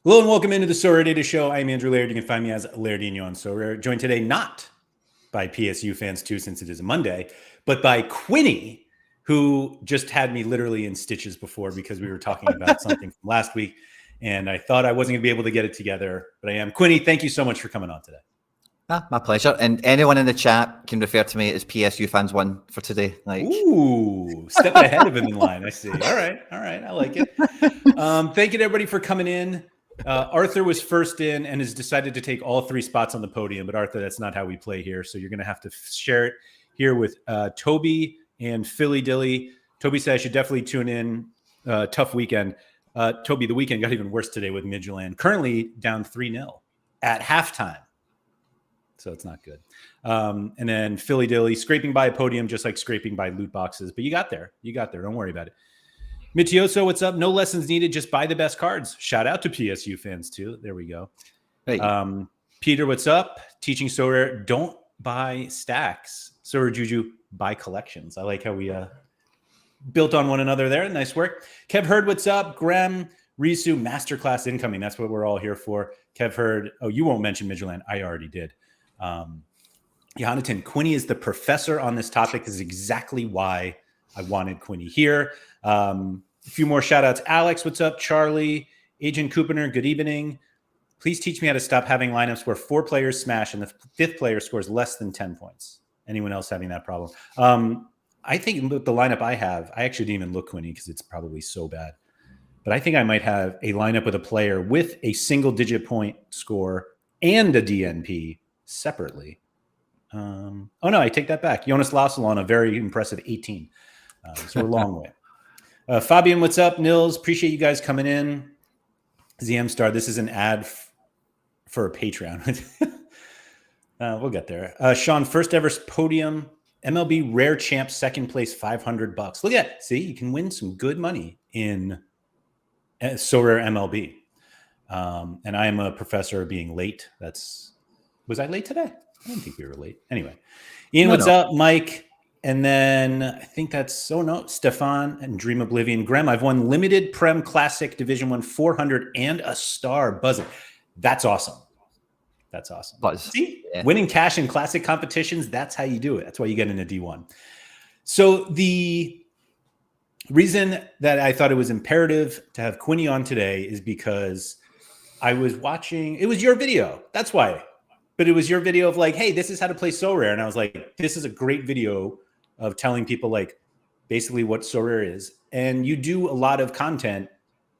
Hello and welcome into the Sorare Data Show. I'm Andrew Laird. You can find me as Lairdinho on Sorare. Joined today not by PSU fans too, since it is a Monday, but by Quinny, who just had me literally in stitches before because we were talking about something from last week, and I thought I wasn't going to be able to get it together, but I am. Quinny, thank you so much for coming on today. My pleasure. And anyone in the chat can refer to me as PSU fans 1 for today. Ooh, stepping ahead of him in line. I see. All right. I like it. Thank you to everybody for coming in. Arthur was first in and has decided to take all 3 spots on the podium. But Arthur, that's not how we play here. So you're going to have to share it here with Toby and Philly Dilly. Toby said I should definitely tune in. Tough weekend. Toby, the weekend got even worse today with Midtjylland. Currently down 3-0 at halftime. So it's not good. And then Philly Dilly scraping by a podium, just like scraping by loot boxes. But you got there. Don't worry about it. Mitioso, what's up? No lessons needed. Just buy the best cards. Shout out to PSU fans too. There we go. Right. Peter, what's up? Teaching Sorare. Don't buy stacks. Sorare Juju, buy collections. I like how we built on one another there. Nice work. Kev Hurd, what's up? Graham Risu, masterclass incoming. That's what we're all here for. Kev Hurd. Oh, you won't mention Midtjylland. I already did. Jonathan, Quinny is the professor on this topic. This is exactly why I wanted Quinny here. A few more shout outs. Alex, what's up? Charlie, Agent Kupener, good evening. Please teach me how to stop having lineups where 4 players smash and the 5th player scores less than 10 points. Anyone else having that problem? I think with the lineup I have, I actually didn't even look, Quinny, because it's probably so bad. But I think I might have a lineup with a player with a single-digit point score and a DNP separately. Oh, no, I take that back. Jonas Lassel on a very impressive 18. So we're a long way. Fabian, what's up? Nils, appreciate you guys coming in. ZM Star, this is an ad for a Patreon. We'll get there. Sean, first ever podium. MLB Rare Champ, second place, $500. Look at that. See, you can win some good money in Sorare MLB. And I am a professor of being late. Was I late today? I didn't think we were late. Anyway, Ian, what's up? Mike. And then I think that's Stefan and Dream Oblivion. Graham, I've won limited Prem Classic Division 1 400 and a star buzzing. That's awesome. Buzz. See, winning cash in classic competitions, that's how you do it. That's why you get into D1. So the reason that I thought it was imperative to have Quinny on today is because I was watching, it was your video. That's why. But it was your video of like, hey, this is how to play Sorare. And I was like, this is a great video of telling people like basically what Sorare is. And you do a lot of content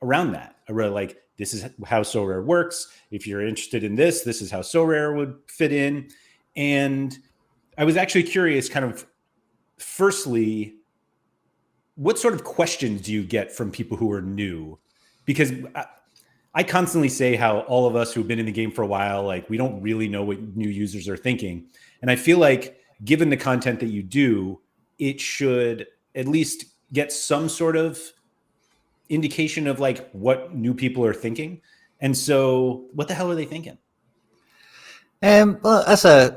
around that. I really like, this is how Sorare works. If you're interested in this, this is how Sorare would fit in. And I was actually curious kind of, firstly, what sort of questions do you get from people who are new? Because I constantly say how all of us who've been in the game for a while, like we don't really know what new users are thinking. And I feel like given the content that you do, it should at least get some sort of indication of like what new people are thinking. And so what the hell are they thinking? Well,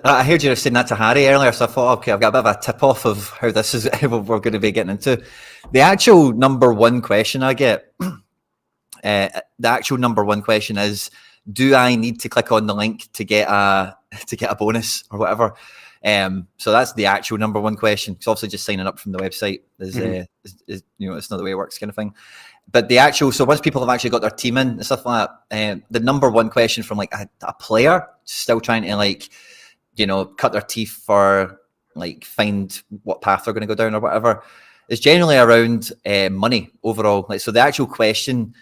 I heard you saying that to Harry earlier, so I thought, okay, I've got a bit of a tip-off of how this is we're going to be getting into. The actual number one question I get, is, do I need to click on the link to get a bonus or whatever? So that's the actual number one question. It's obviously just signing up from the website is it's not the way it works kind of thing. But the actual, so once people have actually got their team in and stuff like that, the number one question from like a player still trying to like, cut their teeth for like find what path they're going to go down or whatever is generally around money overall. Like, so the actual question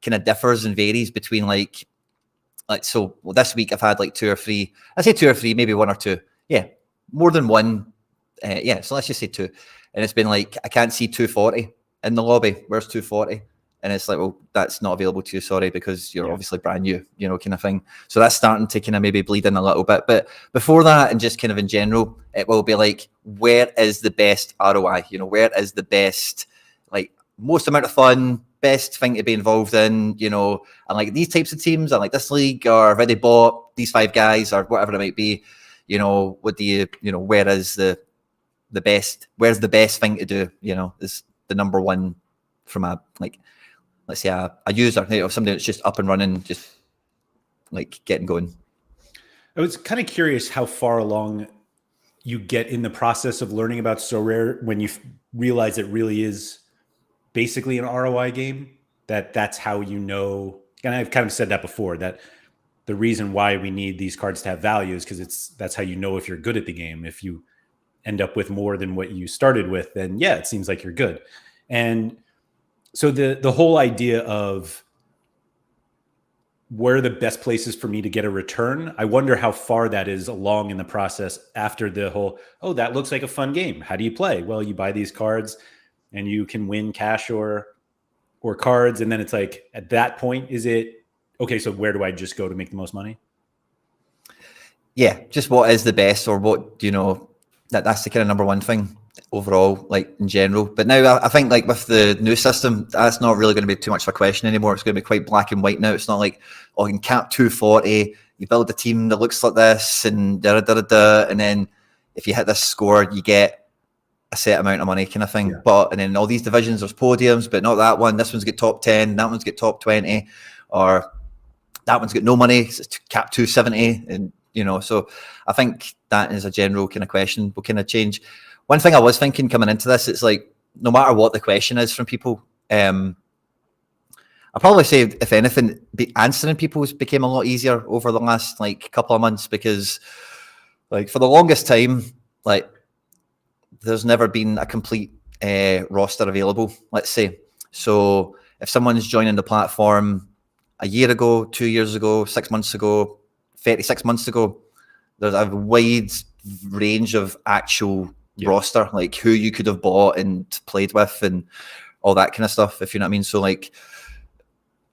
kind of differs and varies between this week I've had like 2 or 3. I say 2 or 3, maybe 1 or 2. Yeah, more than 1. So let's just say 2. And it's been like, I can't see 240 in the lobby. Where's 240? And it's like, well, that's not available to you, sorry, because you're obviously brand new, kind of thing. So that's starting to kind of maybe bleed in a little bit. But before that, and just kind of in general, it will be like, where is the best ROI? Where is the best, like, most amount of fun, best thing to be involved in, and like these types of teams, and like this league, or I've already bought these 5 guys, or whatever it might be, what do you, where is the best, where's the best thing to do, is the number one from a, like let's say a user, or somebody that's just up and running, just like getting going. I was kind of curious how far along you get in the process of learning about Sorare when you realize it really is basically an ROI game. That's how you know. And I've kind of said that before, that the reason why we need these cards to have value is because that's how you know if you're good at the game. If you end up with more than what you started with, then yeah, it seems like you're good. And so the whole idea of where are the best places for me to get a return, I wonder how far that is along in the process after the whole, oh, that looks like a fun game. How do you play? Well, you buy these cards and you can win cash or cards. And then it's like, at that point, is it, okay, so where do I just go to make the most money? Yeah, just what is the best, or what, that's the kind of number one thing overall, like in general. But now I think like with the new system, that's not really going to be too much of a question anymore. It's going to be quite black and white now. It's not like, oh, you can cap 240, you build a team that looks like this, and and then if you hit this score, you get a set amount of money kind of thing. Yeah. And then all these divisions, there's podiums, but not that one. This one's got top 10, that one's got top 20, or that one's got no money, it's cap 270, and so I think that is a general kind of question will kind of change. One thing I was thinking coming into this, it's like, no matter what the question is from people, I'll probably say, if anything, answering people's became a lot easier over the last like couple of months, because like for the longest time, like there's never been a complete roster available, let's say. So if someone's joining the platform a year ago, 2 years ago, 6 months ago, 36 months ago, there's a wide range of actual roster, like who you could have bought and played with and all that kind of stuff, if you know what I mean. So like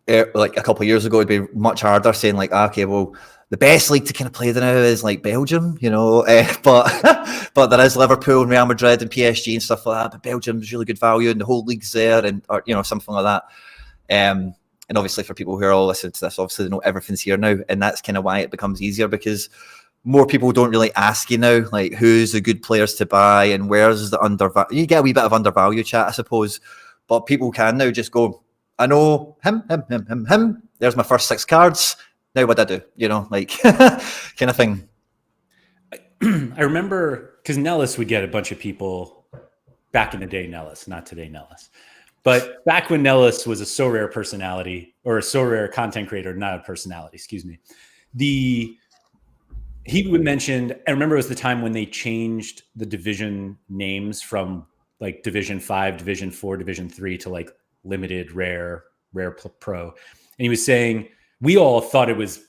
a couple of years ago, it'd be much harder saying like, okay, well, the best league to kind of play now is like Belgium, but there is Liverpool and Real Madrid and PSG and stuff like that. But Belgium's really good value and the whole league's there, and or something like that. And obviously for people who are all listening to this, obviously they know everything's here now, and that's kind of why it becomes easier, because more people don't really ask you now, like who's the good players to buy and where's the undervalue. You get a wee bit of undervalue chat, I suppose, but people can now just go, I know him. There's my first 6 cards. Now what do I do? Like kind of thing. I remember because Nellis would get a bunch of people back in the day. Nellis, not today, Nellis. But back when Nellis was a Sorare personality, or a Sorare content creator, not a personality, excuse me, he would mention, I remember it was the time when they changed the division names from like Division 5, Division 4, Division 3 to like limited, rare pro. And he was saying, we all thought it was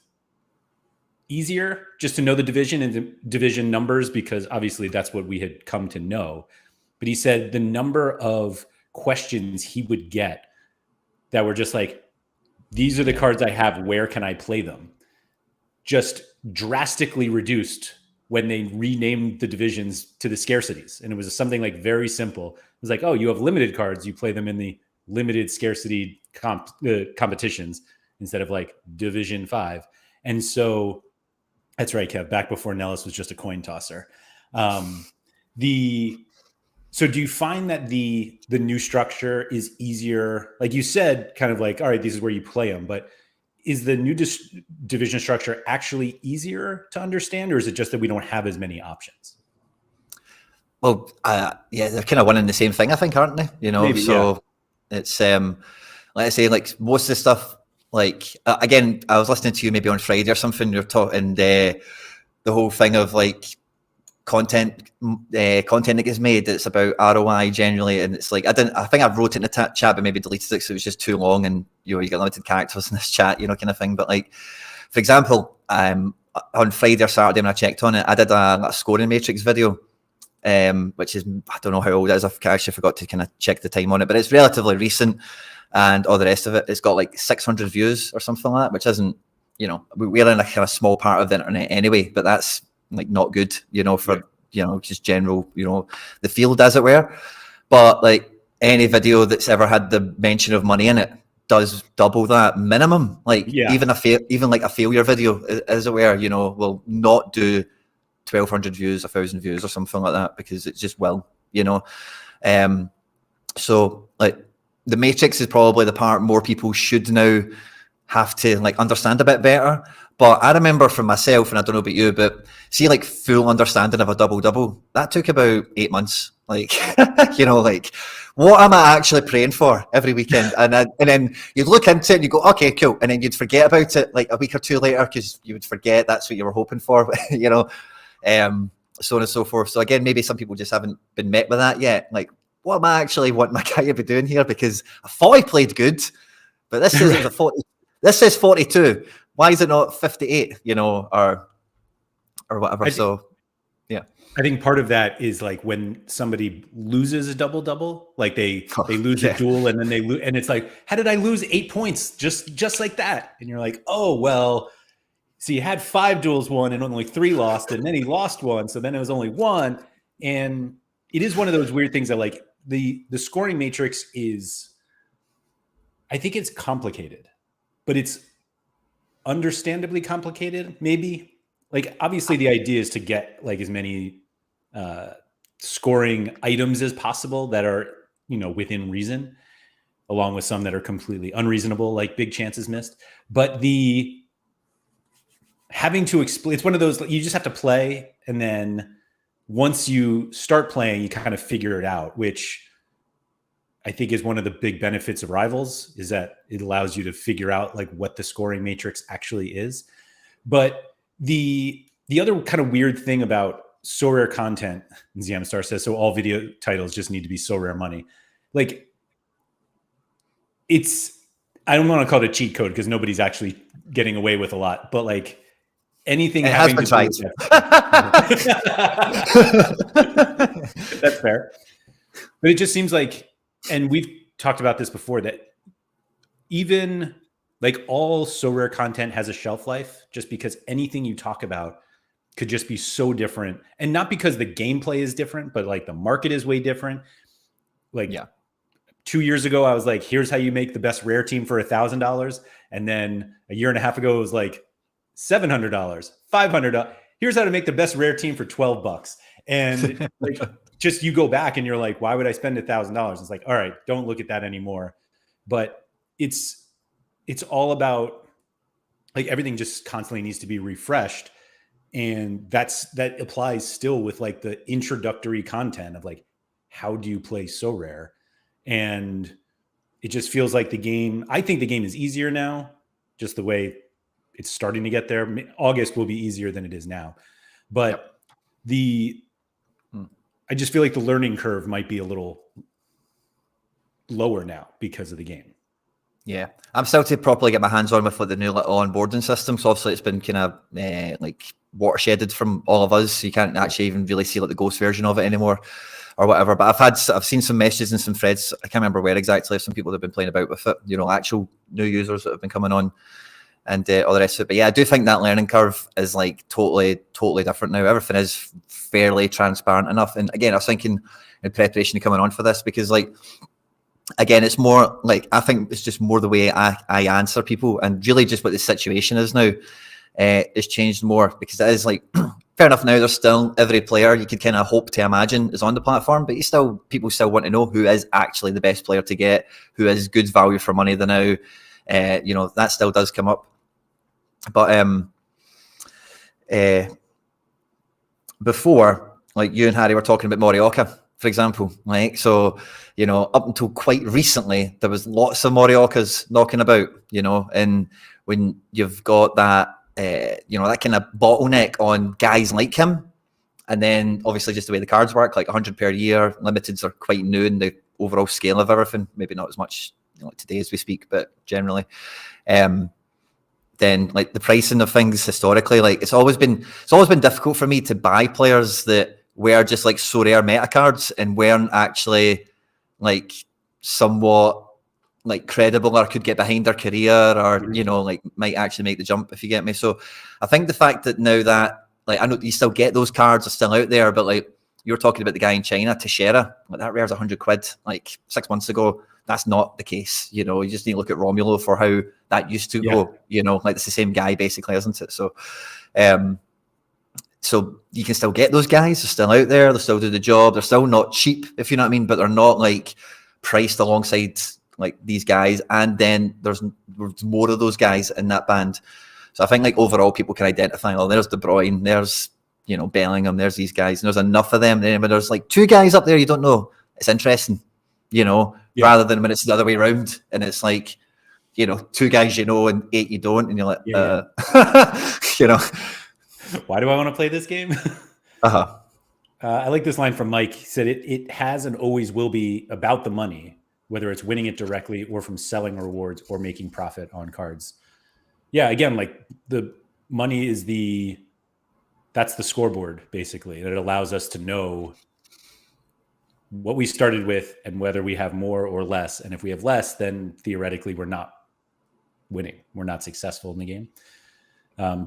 easier just to know the division and the division numbers, because obviously that's what we had come to know. But he said the number of questions he would get that were just like, these are the cards I have, where can I play them, just drastically reduced when they renamed the divisions to the scarcities. And it was something like very simple. It was like, oh, you have limited cards, you play them in the limited scarcity competitions instead of like Division 5. And so that's right, Kev, back before Nellis was just a coin tosser. So do you find that the new structure is easier? Like you said, kind of like, all right, this is where you play them, but is the new division structure actually easier to understand, or is it just that we don't have as many options? Well, yeah, they're kind of one and the same thing, I think, aren't they? Maybe, so yeah. It's like I say, like most of the stuff, like again, I was listening to you maybe on Friday or something, you're talking the whole thing of like content that gets made that's about ROI generally, and it's like I think I wrote it in the chat but maybe deleted it because it was just too long, and you get limited characters in this chat, kind of thing. But like, for example, on Friday or Saturday when I checked on it, I did a scoring matrix video, which is, I don't know how old it is, I actually forgot to kind of check the time on it, but it's relatively recent, and all the rest of it, it's got like 600 views or something like that, which isn't, we're in a kind of small part of the internet anyway, but that's like not good, for just general, the field, as it were. But like any video that's ever had the mention of money in it does double that minimum. Like even like a failure video, as it were, will not do 1,200 views, 1,000 views, or something like that, because it just will, So like the Matrix is probably the part more people should now have to like understand a bit better. But I remember for myself, and I don't know about you, but see, like full understanding of a double that took about 8 months. Like, you know, like what am I actually praying for every weekend? And then you'd look into it and you go, okay, cool, and then you'd forget about it like a week or two later because you would forget that's what you were hoping for, you know, so on and so forth. So again, maybe some people just haven't been met with that yet. Like, what am I actually wanting my guy to be doing here? Because I thought I played good, but this says it was a 40. This says 42. Why is it not 58? You know, or whatever. So, yeah. I think part of that is like when somebody loses a double, like they lose a duel and then they lose, and it's like, how did I lose 8 points just like that? And you're like, oh well, so you had 5 duels won and only 3 lost, and then he lost 1, so then it was only 1. And it is one of those weird things that like the scoring matrix is, I think it's complicated, but it's understandably complicated, maybe. Like, obviously the idea is to get like as many scoring items as possible that are, you know, within reason, along with some that are completely unreasonable, like big chances missed. But the having to explain, it's one of those, you just have to play, and then once you start playing, you kind of figure it out, which I think is one of the big benefits of Rivals, is that it allows you to figure out like what the scoring matrix actually is. But the other kind of weird thing about Sorare content, ZM Star says, so all video titles just need to be Sorare money. Like, it's, I don't want to call it a cheat code because nobody's actually getting away with a lot, but like anything it having has to been do with that's fair. But it just seems like, and we've talked about this before, that even like all Sorare content has a shelf life, just because anything you talk about could just be so different. And not because the gameplay is different, but like the market is way different. Like, yeah, 2 years ago, I was like, here's how you make the best rare team for $1,000. And then a year and a half ago, it was like $700, $500. Here's how to make the best rare team for $12. And like, just you go back and you're like, why would I spend $1,000? It's like, all right, don't look at that anymore. But it's all about like everything just constantly needs to be refreshed. And that applies still with like the introductory content of like, how do you play Sorare? And it just feels like the game, I think the game is easier now, just the way it's starting to get there. August will be easier than it is now. But I just feel like the learning curve might be a little lower now because of the game. Yeah, I'm still to properly get my hands on with like the new little onboarding system. So obviously it's been kind of like watersheded from all of us. So you can't actually even really see like the ghost version of it anymore or whatever. But I've seen some messages and some threads. I can't remember where exactly. Some people that have been playing about with it, you know, actual new users that have been coming on and all the rest of it. But yeah, I do think that learning curve is like totally different now. Everything is fairly transparent enough. And again, I was thinking in preparation to coming on for this, because like, again, it's more like, I think it's just more the way I answer people, and really just what the situation is now is changed more, because it is like, fair enough, now there's still every player you could kind of hope to imagine is on the platform, but people still want to know who is actually the best player to get, who is good value for money than now. You know, that still does come up. But before, like you and Harry were talking about Morioka, for example, like, so, you know, up until quite recently, there was lots of Moriokas knocking about, you know, and when you've got that, you know, that kind of bottleneck on guys like him, and then obviously just the way the cards work, like 100 per year, limiteds are quite new in the overall scale of everything, maybe not as much, you know, like today as we speak, but generally, then like the pricing of things historically, like it's always been difficult for me to buy players that were just like so rare meta cards and weren't actually like somewhat like credible or could get behind their career, or, you know, like might actually make the jump, if you get me. So I think the fact that now that, like, I know you still get those cards are still out there, but like you were talking about the guy in China, Teixeira, like that rare's £100 like 6 months ago. That's not the case. You know, you just need to look at Romulo for how that used to go, you know, like it's the same guy basically, isn't it? So, so you can still get those guys. They're still out there. They still do the job. They're still not cheap, if you know what I mean, but they're not like priced alongside like these guys, and then there's more of those guys in that band. So I think like overall people can identify, oh, there's De Bruyne, there's, you know, Bellingham, there's these guys, and there's enough of them. But there's like 2 guys up there you don't know. It's interesting, you know, rather than when it's the other way around and it's like, you know, 2 guys you know and 8 you don't, and you're like, you know, why do I want to play this game? I like this line from Mike. He said, it has and always will be about the money, whether it's winning it directly or from selling rewards or making profit on cards. Yeah, again, like the money is that's the scoreboard, basically. That it allows us to know what we started with and whether we have more or less. And if we have less, then theoretically we're not winning. We're not successful in the game.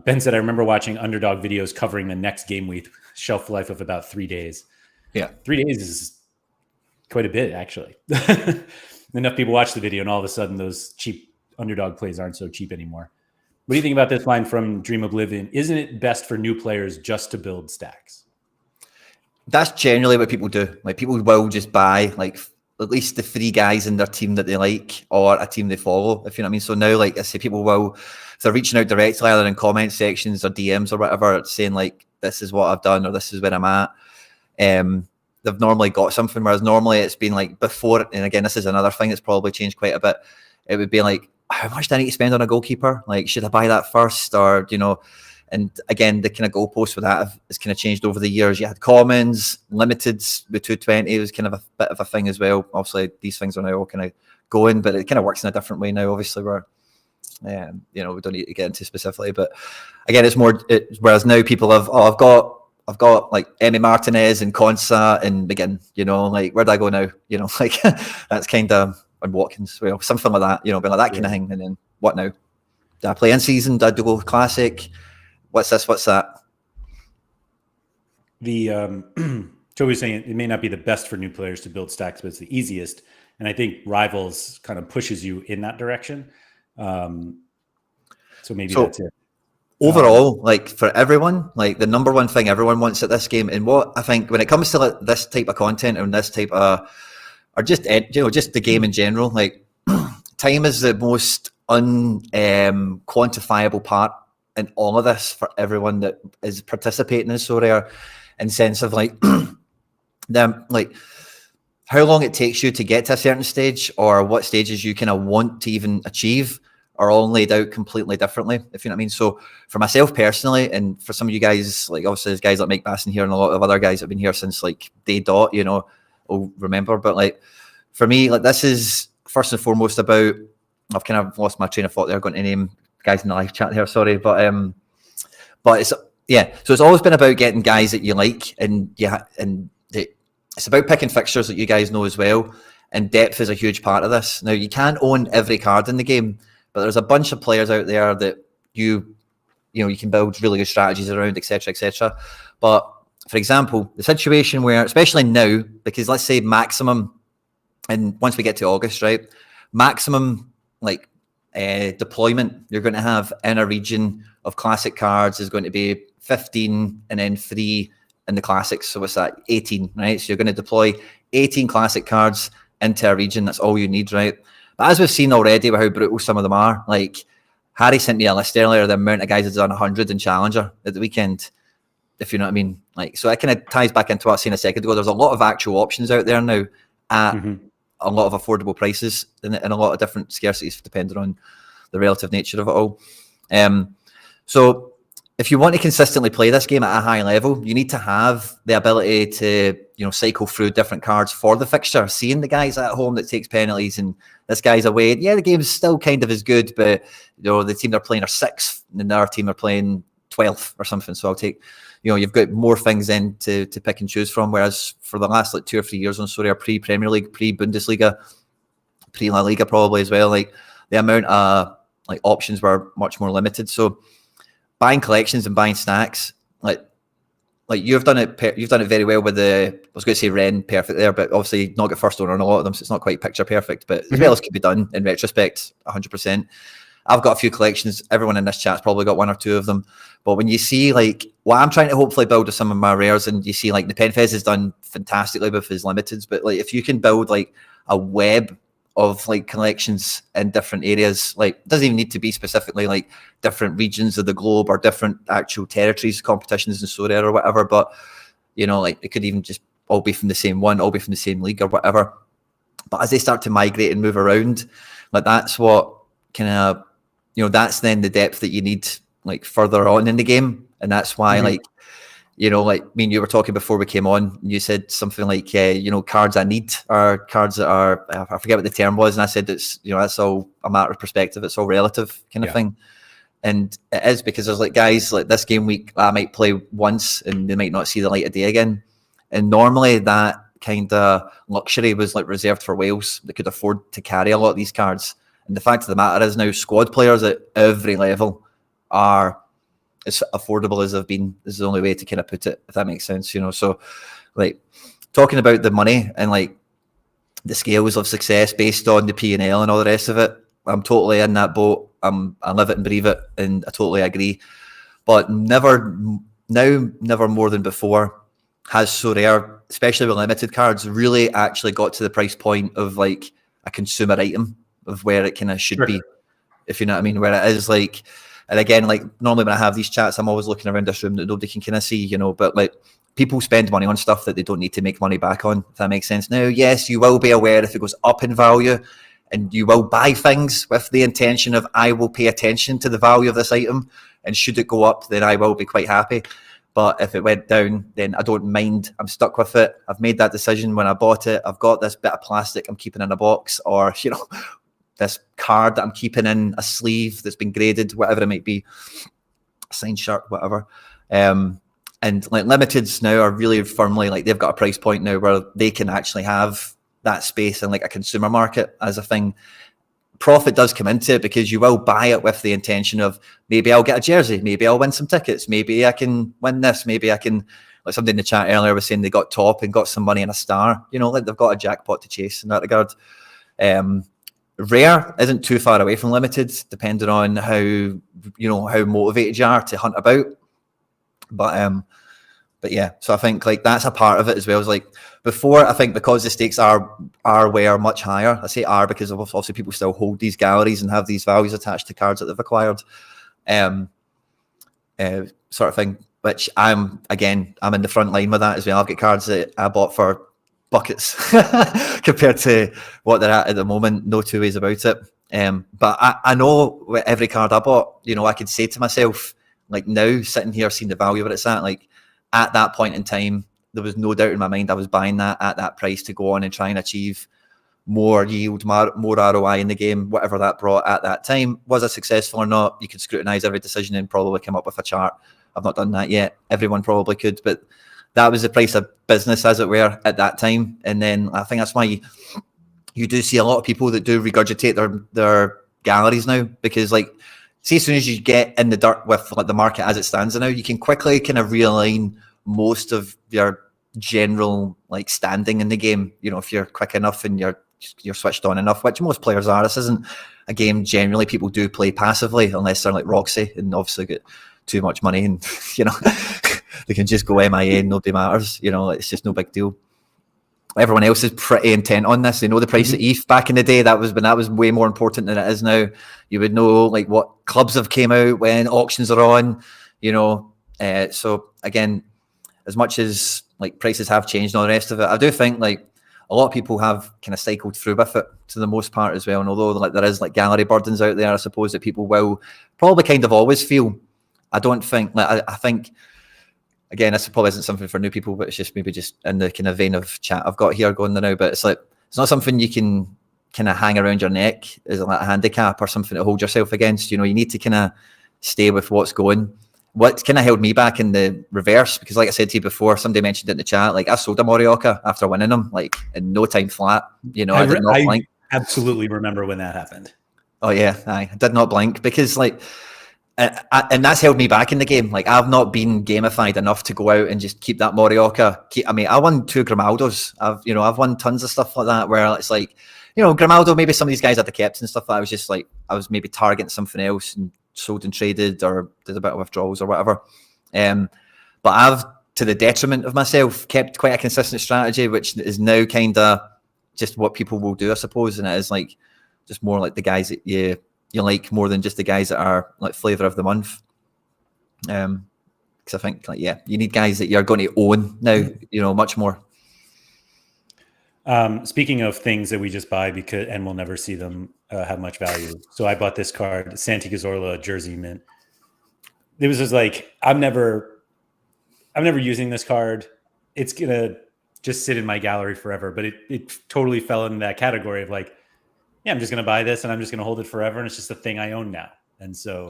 Ben said, I remember watching underdog videos covering the next game week, shelf life of about 3 days. Yeah, 3 days is quite a bit, actually. Enough people watch the video, and all of a sudden those cheap underdog plays aren't so cheap anymore. What do you think about this line from Dream Oblivion? Isn't it best for new players just to build stacks? That's generally what people do. Like, people will just buy like at least the 3 guys in their team that they like, or a team they follow, if you know what I mean. So now, like I say, people will, if they're reaching out directly, either in comment sections or DMs or whatever, saying like, this is what I've done, or this is where I'm at. They've normally got something, whereas normally it's been like before, and again, this is another thing that's probably changed quite a bit. It would be like, how much do I need to spend on a goalkeeper? Like, should I buy that first? Or, you know, and again, the kind of goalpost for that has kind of changed over the years. You had commons, limiteds with 220 was kind of a bit of a thing as well. Obviously, these things are now all kind of going, but it kind of works in a different way now. Obviously, we're, you know, we don't need to get into specifically, but again, it's more. Whereas now people have, I've got like Emi Martinez and Konsa and McGinn. You know, like, where do I go now? You know, like that's kind of, and Watkins, well, something like that. You know, but like that kind of thing. And then what now? Do I play in season? Do I do go classic? What's this? What's that? The Joey was saying it may not be the best for new players to build stacks, but it's the easiest. And I think Rivals kind of pushes you in that direction. So maybe that's it. Overall, like for everyone, like the number one thing everyone wants at this game, and what I think when it comes to like this type of content and this type of, or just, you know, just the game in general, like time is the most quantifiable part in all of this for everyone that is participating in Sorare, in sense of like them, like how long it takes you to get to a certain stage, or what stages you kind of want to even achieve, are all laid out completely differently, if you know what I mean. So for myself personally, and for some of you guys, like obviously there's guys like Mike Basson here and a lot of other guys that have been here since like day dot, you know, will remember. But like for me, like this is first and foremost about, I've kind of lost my train of thought there, going to name guys in the live chat here, sorry, but it's, so it's always been about getting guys that you like, and it's about picking fixtures that you guys know as well, and depth is a huge part of this. Now, you can't own every card in the game, but there's a bunch of players out there that you can build really good strategies around, etc. But for example, the situation where, especially now, because let's say maximum, and once we get to August, right, maximum like deployment you're going to have in a region of classic cards is going to be 15 and then 3 in the classics. So what's that? 18, right? So you're going to deploy 18 classic cards into a region. That's all you need, right? But as we've seen already with how brutal some of them are, like Harry sent me a list earlier, the amount of guys that's done 100 in Challenger at the weekend, if you know what I mean. Like, so it kind of ties back into what I was saying a second ago. There's a lot of actual options out there now at a lot of affordable prices and a lot of different scarcities depending on the relative nature of it all. So if you want to consistently play this game at a high level, you need to have the ability to, you know, cycle through different cards for the fixture. Seeing the guys at home that takes penalties and this guy's away, yeah, the game's still kind of as good, but you know, the team they're playing are 6th and our team are playing 12th or something. So I'll take, you know, you've got more things then to pick and choose from. Whereas for the last like 2 or 3 years on Sorare, pre-Premier League, pre-Bundesliga, pre-La Liga probably as well, like the amount of like options were much more limited. So buying collections and buying stacks, like you've done it very well with the, I was going to say Ren perfect there, but obviously not got first owner on a lot of them, so it's not quite picture perfect, but as well as could be done in retrospect, 100%. I've got a few collections. Everyone in this chat's probably got 1 or 2 of them. But when you see like what I'm trying to hopefully build with some of my rares, and you see like the Penfez has done fantastically with his limiteds, but like if you can build like a web of like collections in different areas. Like, it doesn't even need to be specifically like different regions of the globe or different actual territories, competitions in Sorare or whatever. But you know, like it could even just all be from the same one, all be from the same league or whatever. But as they start to migrate and move around, like that's what kind of, you know, that's then the depth that you need like further on in the game. And that's why like, you know, like me and you were talking before we came on, and you said something like, you know, cards I need are cards that are, I forget what the term was. And I said, it's, you know, that's all a matter of perspective. It's all relative kind of thing. And it is, because there's like guys like this game week, I might play once and they might not see the light of day again. And normally that kind of luxury was like reserved for Wales that could afford to carry a lot of these cards. And the fact of the matter is now squad players at every level are as affordable as they've been. This is the only way to kind of put it, if that makes sense, you know. So like talking about the money and like the scales of success based on the P&L and all the rest of it, I'm totally in that boat. I live it and breathe it, and I totally agree. But never more than before has Sorare, especially with limited cards, really actually got to the price point of like a consumer item of where it kind of should be, if you know what I mean, where it is like. And again, like normally when I have these chats, I'm always looking around this room that nobody can kind of see, you know, but like people spend money on stuff that they don't need to make money back on, if that makes sense. Now, yes, you will be aware if it goes up in value, and you will buy things with the intention of, I will pay attention to the value of this item, and should it go up, then I will be quite happy. But if it went down, then I don't mind. I'm stuck with it. I've made that decision when I bought it. I've got this bit of plastic I'm keeping in a box, or, you know, this card that I'm keeping in a sleeve that's been graded, whatever it might be, a signed shirt, whatever. And like limiteds now are really firmly like they've got a price point now where they can actually have that space in like a consumer market as a thing. Profit does come into it because you will buy it with the intention of, maybe I'll get a jersey, maybe I'll win some tickets, maybe I can win this, maybe I can, like somebody in the chat earlier was saying they got top and got some money and a star, you know, like they've got a jackpot to chase in that regard. Rare isn't too far away from limited, depending on how, you know, how motivated you are to hunt about. But yeah, so I think like that's a part of it as well. As like before, I think because the stakes are way much higher. I say are because obviously people still hold these galleries and have these values attached to cards that they've acquired, sort of thing. Which I'm in the front line with that as well. I've got cards that I bought for buckets compared to what they're at the moment. No two ways about it. But I know with every card I bought, you know, I could say to myself, like now sitting here seeing the value of it, it's at, like at that point in time, there was no doubt in my mind I was buying that at that price to go on and try and achieve more yield, more ROI in the game, whatever that brought at that time. Was it successful or not? You could scrutinize every decision and probably come up with a chart. I've not done that yet. Everyone probably could, but that was the price of business, as it were, at that time. And then I think that's why you do see a lot of people that do regurgitate their galleries now, because like, see, as soon as you get in the dirt with like the market as it stands now, you can quickly kind of realign most of your general like standing in the game. You know, if you're quick enough and you're switched on enough, which most players are. This isn't a game generally people do play passively unless they're like Roxy and obviously get too much money and, you know, they can just go MIA and nobody matters. You know, it's just no big deal. Everyone else is pretty intent on this. They know the price of ETH back in the day. That was way more important than it is now. You would know like what clubs have came out when auctions are on, you know. So again, as much as like prices have changed and all the rest of it, I do think like a lot of people have kind of cycled through with it to the most part as well. And although like there is like gallery burdens out there, I suppose that people will probably kind of always feel. I don't think like I think. Again, this probably isn't something for new people, but it's just maybe just in the kind of vein of chat I've got here going now. But it's like, it's not something you can kind of hang around your neck as like a handicap or something to hold yourself against. You know, you need to kind of stay with what's going. What kind of held me back in the reverse, because like I said to you before, somebody mentioned it in the chat, like I sold a Morioka after winning them, like in no time flat. You know, I did not blink. Absolutely remember when that happened. Oh yeah, I did not blink because like, and that's held me back in the game. Like I've not been gamified enough to go out and just keep that Morioka. I mean, I won 2 Grimaldos. I've won tons of stuff like that where it's like, you know, Grimaldo, maybe some of these guys had the kept and stuff. I was just like, I was maybe targeting something else and sold and traded or did a bit of withdrawals or whatever. But I've, to the detriment of myself, kept quite a consistent strategy, which is now kind of just what people will do, I suppose, and it is like just more like the guys that you like more than just the guys that are like flavor of the month. Because I think like you need guys that you're going to own now, much more. Speaking of things that we just buy and we'll never see them have much value. So I bought this card, Santi Cazorla Jersey Mint. It was just like, I'm never using this card. It's gonna just sit in my gallery forever. But it totally fell in that category of like, I'm just gonna buy this and I'm just gonna hold it forever, and it's just a thing I own now. And so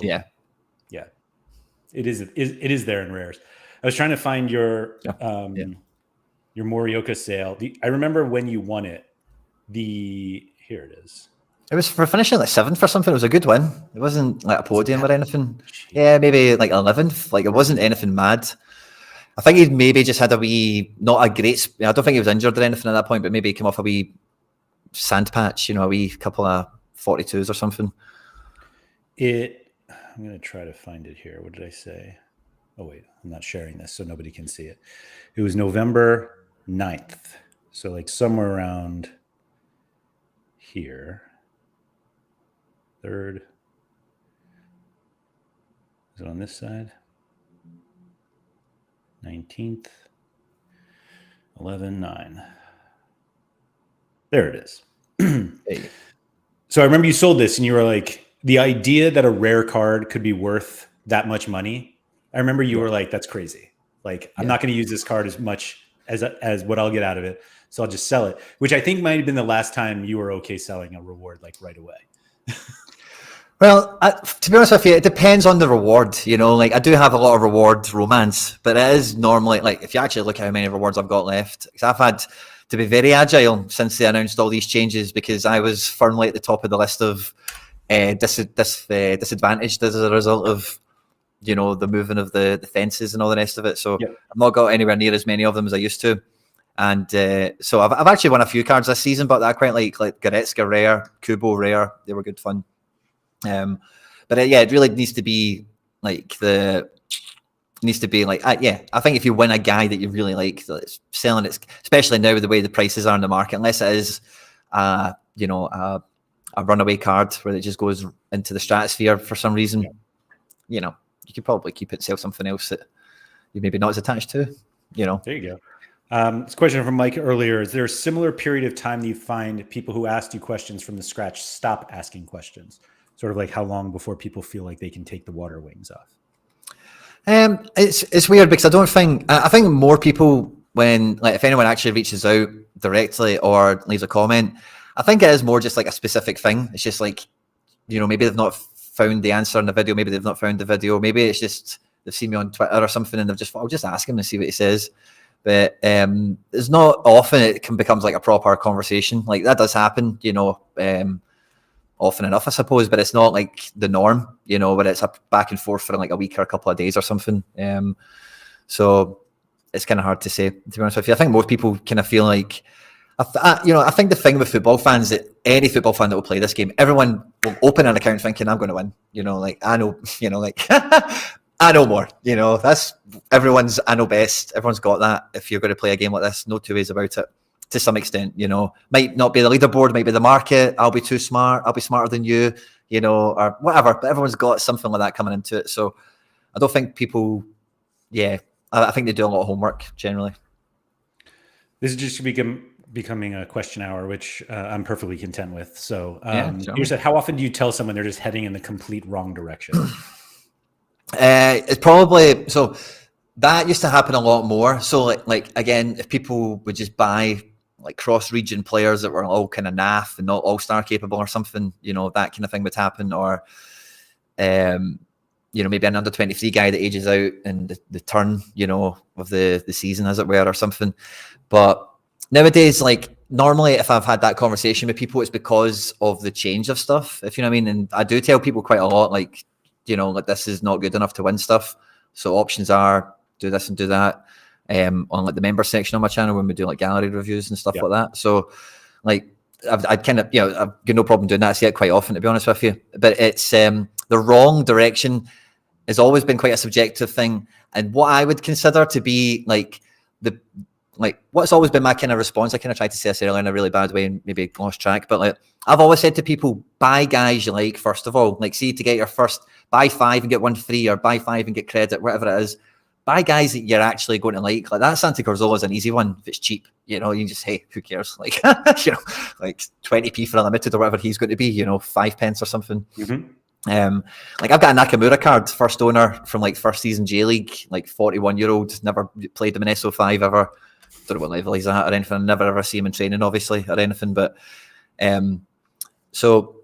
it is there in rares. I was trying to find your Morioka sale. I remember when you won it. Here it is. It was for finishing like 7th or something. It was a good win. It wasn't like a podium or anything. Yeah, maybe like 11th. Like it wasn't anything mad. I think he maybe just had a wee, not a great. I don't think he was injured or anything at that point, but maybe he came off a wee sand patch. A wee couple of 42s or something. I'm going to try to find it here. What did I say? Oh, wait, I'm not sharing this so nobody can see it. It was November 9th. So like somewhere around here. 3rd. Is it on this side? 19th. 11/9. There it is. Hey. So I remember you sold this and you were like, the idea that a rare card could be worth that much money. I remember you were like, that's crazy. Like, I'm not going to use this card as much as what I'll get out of it. So I'll just sell it, which I think might have been the last time you were okay selling a reward like right away. Well, to be honest with you, it depends on the reward. Like I do have a lot of reward romance, but it is normally like if you actually look at how many rewards I've got left, because I've had to be very agile since they announced all these changes, because I was firmly at the top of the list of disadvantaged as a result of the moving of the fences and all the rest of it. So I've not got anywhere near as many of them as I used to. And so I've actually won a few cards this season, but I quite like Goretzka rare, Kubo rare. They were good fun. But it really needs to be like I think if you win a guy that you really like, that's selling it, especially now with the way the prices are in the market, unless it is a runaway card where it just goes into the stratosphere for some reason, you could probably keep it and sell something else that you maybe not as attached to. There you go. This question from Mike earlier: is there a similar period of time that you find people who asked you questions from the scratch stop asking questions? Sort of like how long before people feel like they can take the water wings off? It's weird because I think more people, when like if anyone actually reaches out directly or leaves a comment, I think it is more just like a specific thing. It's just like, maybe they've not found the answer in the video, maybe they've not found the video, maybe it's just they've seen me on Twitter or something and they've just thought, I'll just ask him and see what he says. But it's not often it becomes like a proper conversation. Like that does happen, often enough, I suppose, but it's not like the norm, where it's a back and forth for like a week or a couple of days or something. So it's kind of hard to say, to be honest with you. I think most people kind of feel like, I think the thing with football fans, that any football fan that will play this game, everyone will open an account thinking I'm going to win. I know, I know more. That's everyone's. I know best. Everyone's got that. If you're going to play a game like this, no two ways about it. To some extent, might not be the leaderboard, might be the market. I'll be too smart. I'll be smarter than you, or whatever. But everyone's got something like that coming into it. So I don't think people. Yeah, I think they do a lot of homework generally. This is just becoming a question hour, which I'm perfectly content with. So you said, how often do you tell someone they're just heading in the complete wrong direction? It's probably so. That used to happen a lot more. So like again, if people would just buy like cross-region players that were all kind of naff and not all-star capable or something, that kind of thing would happen. Or, maybe an under-23 guy that ages out in the turn, of the season, as it were, or something. But nowadays, like normally if I've had that conversation with people, it's because of the change of stuff, if you know what I mean. And I do tell people quite a lot, like, like this is not good enough to win stuff. So options are do this and do that. On like the member section on my channel when we do like gallery reviews and stuff like that. So like I'd kind of, I've got no problem doing that. I see it quite often, to be honest with you. But it's the wrong direction has always been quite a subjective thing. And what I would consider to be like the like what's always been my kind of response. I kind of tried to say this earlier in a really bad way and maybe lost track, but like I've always said to people, buy guys you like first of all. Like, see, to get your first, buy 5 and get 1 free, or buy 5 and get credit, whatever it is. Buy guys that you're actually going to like. Like that Santa Corzola is an easy one if it's cheap. You know, you just, hey, who cares? Like, you know, like 20p for a limited or whatever he's going to be. You know, 5 pence or something. Like I've got a Nakamura card, first owner from like first season J League, like 41-year-old, never played him in SO5 ever. Don't know what level he's at or anything. I never ever see him in training, obviously, or anything. But so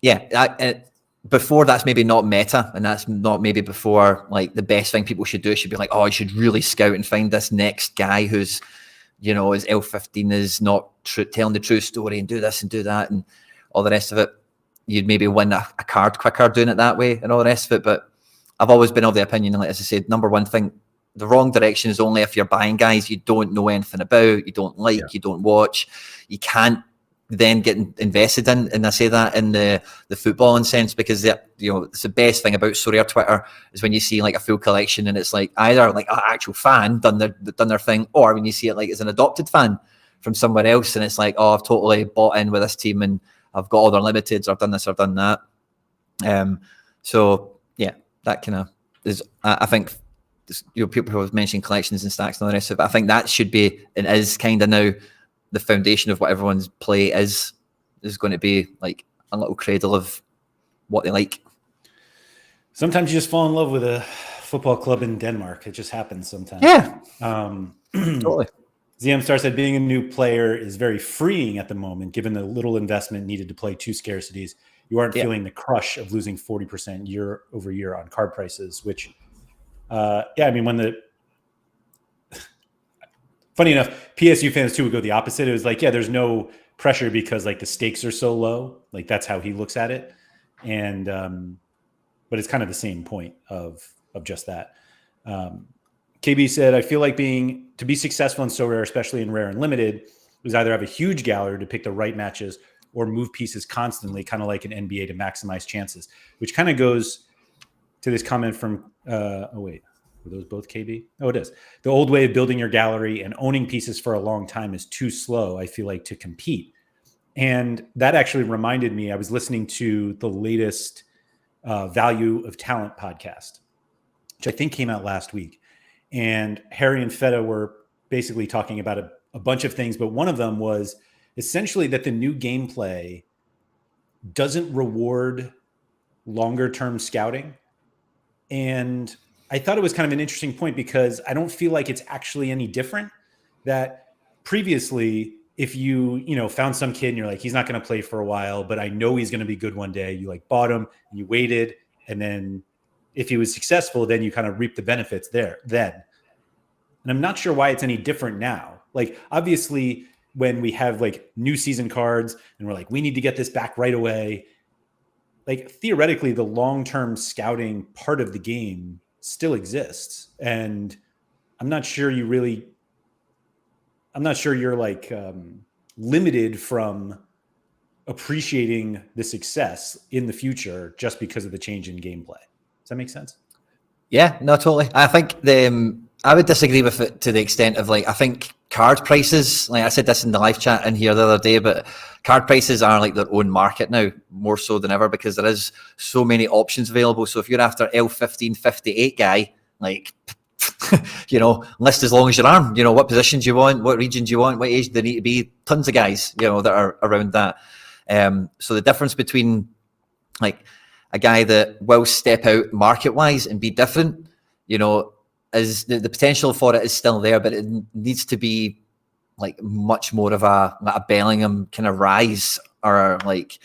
yeah, before that's maybe not meta, and that's not maybe before like the best thing people should do should be like, oh, you should really scout and find this next guy who's, you know, is L15, is not telling the true story, and do this and do that and all the rest of it. You'd maybe win a card quicker doing it that way and all the rest of it. But I've always been of the opinion, like as I said, number one thing, the wrong direction is only if you're buying guys you don't know anything about, you don't like, you don't watch, you can't then get invested in. And I say that in the footballing sense, because you know, it's the best thing about Sorare Twitter is when you see like a full collection and it's like either like an actual fan done their thing, or when you see it like as an adopted fan from somewhere else and it's like, oh, I've totally bought in with this team and I've got all their limiteds, or I've done this, or I've done that. So yeah, that kind of is, I think, you know, people who have mentioned collections and stacks and all the rest of it, I think that should be and is kind of now the foundation of what everyone's play is going to be, like a little cradle of what they like. Sometimes you just fall in love with a football club in Denmark. It just happens sometimes. Yeah, totally. ZM Star said, being a new player is very freeing at the moment, given the little investment needed to play 2 scarcities. You aren't feeling the crush of losing 40% year over year on card prices, which, I mean, funny enough, PSU fans too would go the opposite. It was like, yeah, there's no pressure because like the stakes are so low. Like that's how he looks at it. And, but it's kind of the same point of just that. KB said, I feel like to be successful in Sorare, especially in rare and limited, was either have a huge gallery to pick the right matches or move pieces constantly, kind of like an NBA to maximize chances, which kind of goes to this comment from, were those both KB? Oh, it is. The old way of building your gallery and owning pieces for a long time is too slow, I feel like, to compete. And that actually reminded me, I was listening to the latest Value of Talent podcast, which I think came out last week. And Harry and Feta were basically talking about a bunch of things, but one of them was essentially that the new gameplay doesn't reward longer-term scouting. And I thought it was kind of an interesting point because I don't feel like it's actually any different. That previously, if you found some kid and you're like, he's not going to play for a while, but I know he's going to be good one day, you like bought him and you waited, and then if he was successful, then you kind of reap the benefits there then. And I'm not sure why it's any different now. Like, obviously, when we have like new season cards and we're like, we need to get this back right away, like theoretically, the long-term scouting part of the game still exists. And I'm not sure you're like limited from appreciating the success in the future just because of the change in gameplay. Does that make sense? Yeah, no, totally. I think I would disagree with it to the extent of like, I think card prices, like I said this in the live chat in here the other day, but card prices are like their own market now, more so than ever, because there is so many options available. So if you're after L15 58 guy, like, list as long as your arm, what positions you want, what regions you want, what age they need to be, tons of guys, that are around that. So the difference between like a guy that will step out market-wise and be different, is the potential for it is still there, but it needs to be like much more of a Bellingham kind of rise, or like,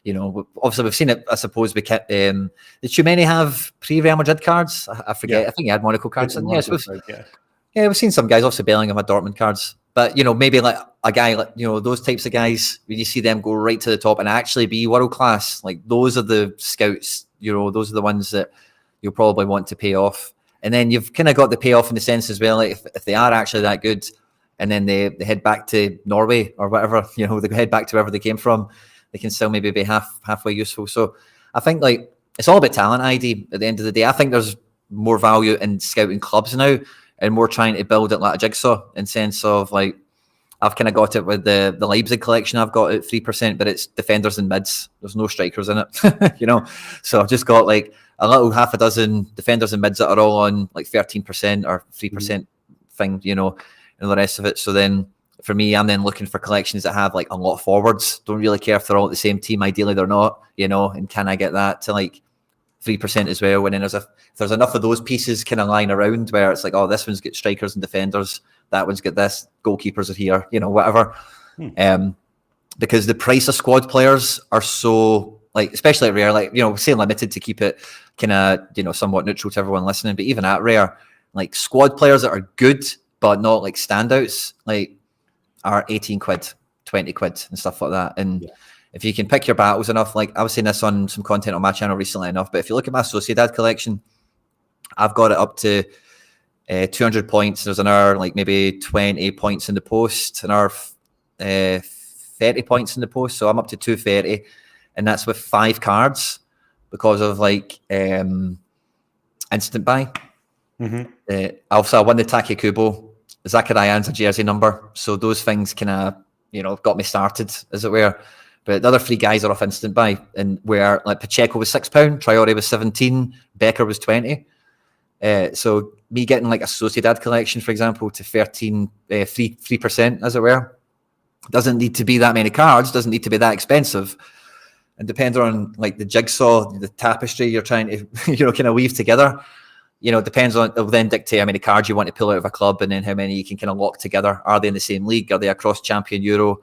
obviously we've seen it, I suppose, did Tchouameni have pre-Real Madrid cards? I forget. Yeah. I think he had Monaco cards. We've seen some guys, obviously Bellingham had Dortmund cards, but maybe like a guy like, those types of guys, when you see them go right to the top and actually be world class, like those are the scouts, those are the ones that you'll probably want to pay off. And then you've kind of got the payoff in the sense as well, like if they are actually that good, and then they head back to Norway or whatever, they head back to wherever they came from, they can still maybe be halfway useful. So I think like it's all about talent ID at the end of the day. I think there's more value in scouting clubs now and more trying to build it like a jigsaw in sense of like, I've kind of got it with the Leipzig collection. I've got it 3%, but it's defenders and mids. There's no strikers in it, So I've just got like a little half a dozen defenders and mids that are all on like 13% or 3% thing, and the rest of it. So then for me, I'm then looking for collections that have like a lot of forwards. Don't really care if they're all at the same team. Ideally, they're not, and can I get that to like 3% as well? And then there's enough of those pieces kind of lying around where it's like, oh, this one's got strikers and defenders. That one's got this, goalkeepers are here, whatever. Because the price of squad players are so, like, especially at Rare, like, say limited to keep it kind of, somewhat neutral to everyone listening. But even at Rare, like squad players that are good, but not like standouts, like are 18 quid, 20 quid and stuff like that. And if you can pick your battles enough, like I was saying this on some content on my channel recently enough, but if you look at my Sociedad collection, I've got it up to 200 points. There's another like maybe 20 points in the post, another 30 points in the post. So I'm up to 230, and that's with 5 cards because of like instant buy. Also, I won the Take Kubo. Zakarian's a jersey number. So those things kind of, got me started, as it were. But the other 3 guys are off instant buy, and where like Pacheco was £6, Traore was 17, Becker was 20. So me getting like a Sociedad collection, for example, to 3%, as it were, doesn't need to be that many cards, doesn't need to be that expensive. And depending on like the jigsaw, the tapestry you're trying to, kind of weave together, depends on, it'll then dictate how many cards you want to pull out of a club, and then how many you can kind of lock together. Are they in the same league? Are they across champion Euro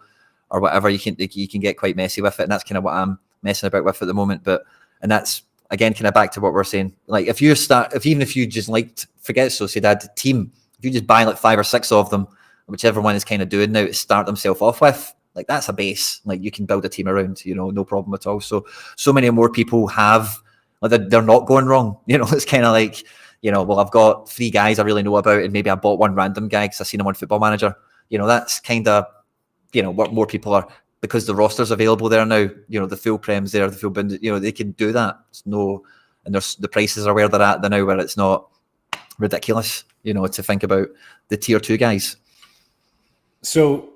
or whatever? You can get quite messy with it. And that's kind of what I'm messing about with at the moment. And that's, again, kind of back to what we're saying. Like if you just forget Sociedad team, if you just buy like 5 or 6 of them, whichever one is kind of doing now to start themselves off with, like that's a base. Like you can build a team around, no problem at all. So many more people have, like they're not going wrong. It's kind of like, well, I've got 3 guys I really know about, and maybe I bought one random guy because I seen him on Football Manager. That's kind of, what more people are, because the roster's available there now, the full Prem's there, the full Bund, they can do that. And the prices are where they're at now, where it's not ridiculous, to think about the tier 2 guys. So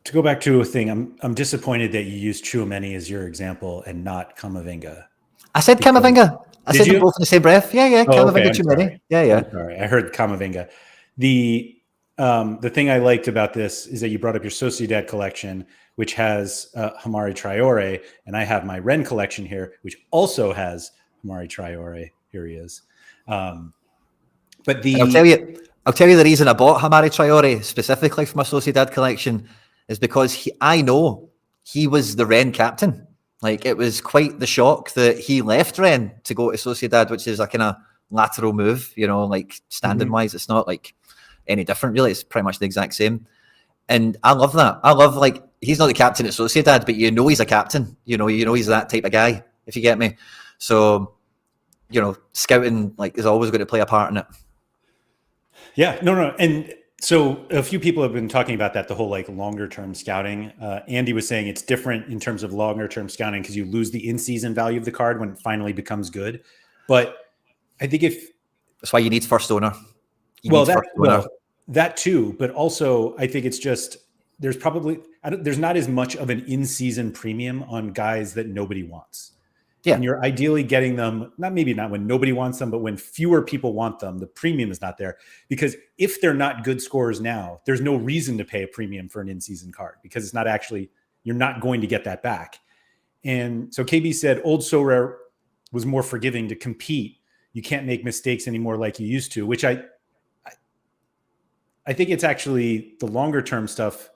to go back to a thing, I'm disappointed that you used Tchouaméni as your example and not Camavinga. I said Camavinga. I said them both in the same breath. Yeah, Camavinga, Tchouaméni. Yeah. I'm sorry, I heard Camavinga. The thing I liked about this is that you brought up your Sociedad collection, which has Hamari Traore, and I have my Ren collection here, which also has Hamari Traore. Here he is. But I'll tell you the reason I bought Hamari Traore specifically for my Sociedad collection is because I know he was the Ren captain. Like it was quite the shock that he left Ren to go to Sociedad, which is a kind of lateral move, like standing wise, it's not like any different really. It's pretty much the exact same. And I love that. I love like he's not the captain at Sociedad, but he's a captain. He's that type of guy, if you get me. So, scouting like is always going to play a part in it. Yeah, no. And so a few people have been talking about that, the whole like longer term scouting. Andy was saying it's different in terms of longer term scouting because you lose the in-season value of the card when it finally becomes good. But I think that's why you need first owner. That too, but also I think it's just there's not as much of an in-season premium on guys that nobody wants. Yeah. And you're ideally getting them, not when nobody wants them, but when fewer people want them, the premium is not there. Because if they're not good scorers now, there's no reason to pay a premium for an in-season card because it's not actually, you're not going to get that back. And so KB said old Sorare was more forgiving to compete. You can't make mistakes anymore like you used to, which I think it's actually the longer term stuff.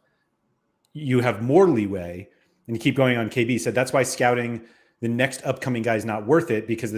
You have more leeway, and you keep going on. KB said that's why scouting the next upcoming guy is not worth it because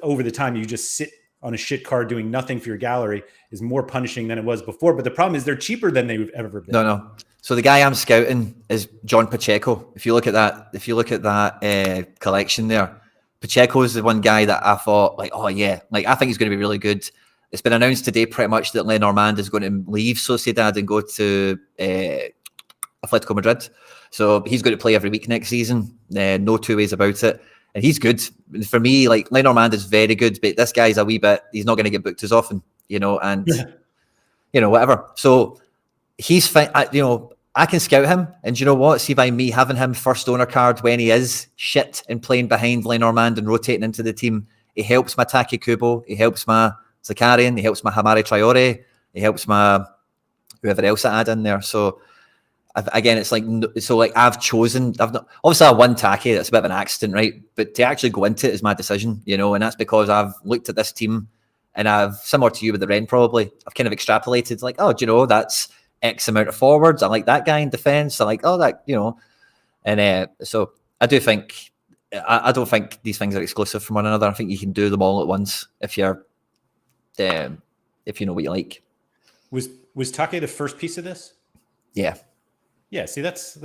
over the time you just sit on a shit card doing nothing for your gallery is more punishing than it was before. But the problem is they're cheaper than they've ever been. No. So the guy I'm scouting is John Pacheco. If you look at that collection there, Pacheco is the one guy that I thought like, oh yeah, like I think he's going to be really good. It's been announced today pretty much that Lenormand is going to leave Sociedad and go to Atletico Madrid. So he's going to play every week next season. No two ways about it. and he's good. For me, like Lenormand is very good, but this guy's a wee bit, he's not going to get booked as often, and, whatever. So he's fine. I can scout him, and do you know what? See, by me having him first owner card when he is shit and playing behind Lenormand and rotating into the team, he helps my Take Kubo, he helps my Zakarian, he helps my Hamari Traore, he helps my whoever else I add in there. So again, it's like, I've chosen, obviously I won Take, that's a bit of an accident, right? But to actually go into it is my decision, and that's because I've looked at this team and I've, similar to you with the Ren probably, I've kind of extrapolated like, oh, do you know, that's X amount of forwards. I like that guy in defense. I like, that, and so I do think, I don't think these things are exclusive from one another. I think you can do them all at once if you know what you like. Was Take the first piece of this? Yeah. Yeah. See, that's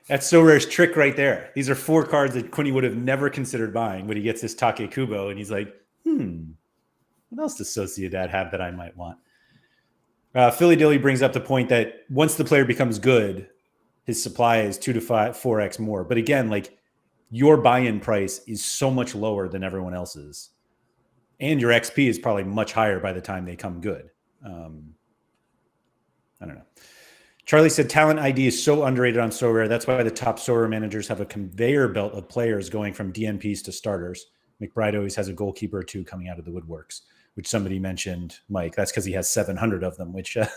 Sorare's trick right there. These are 4 cards that Quinny would have never considered buying, but he gets this Take Kubo and he's like, what else does Sociedad have that I might want? Philly Dilly brings up the point that once the player becomes good, his supply is 2 to 4x more. But again, like your buy-in price is so much lower than everyone else's, and your XP is probably much higher by the time they come good. I don't know. Charlie said talent ID is so underrated on Sorare. That's why the top Sorare managers have a conveyor belt of players going from DNPs to starters. McBride always has a goalkeeper or 2 coming out of the woodworks, which somebody mentioned, Mike. That's because he has 700 of them, which is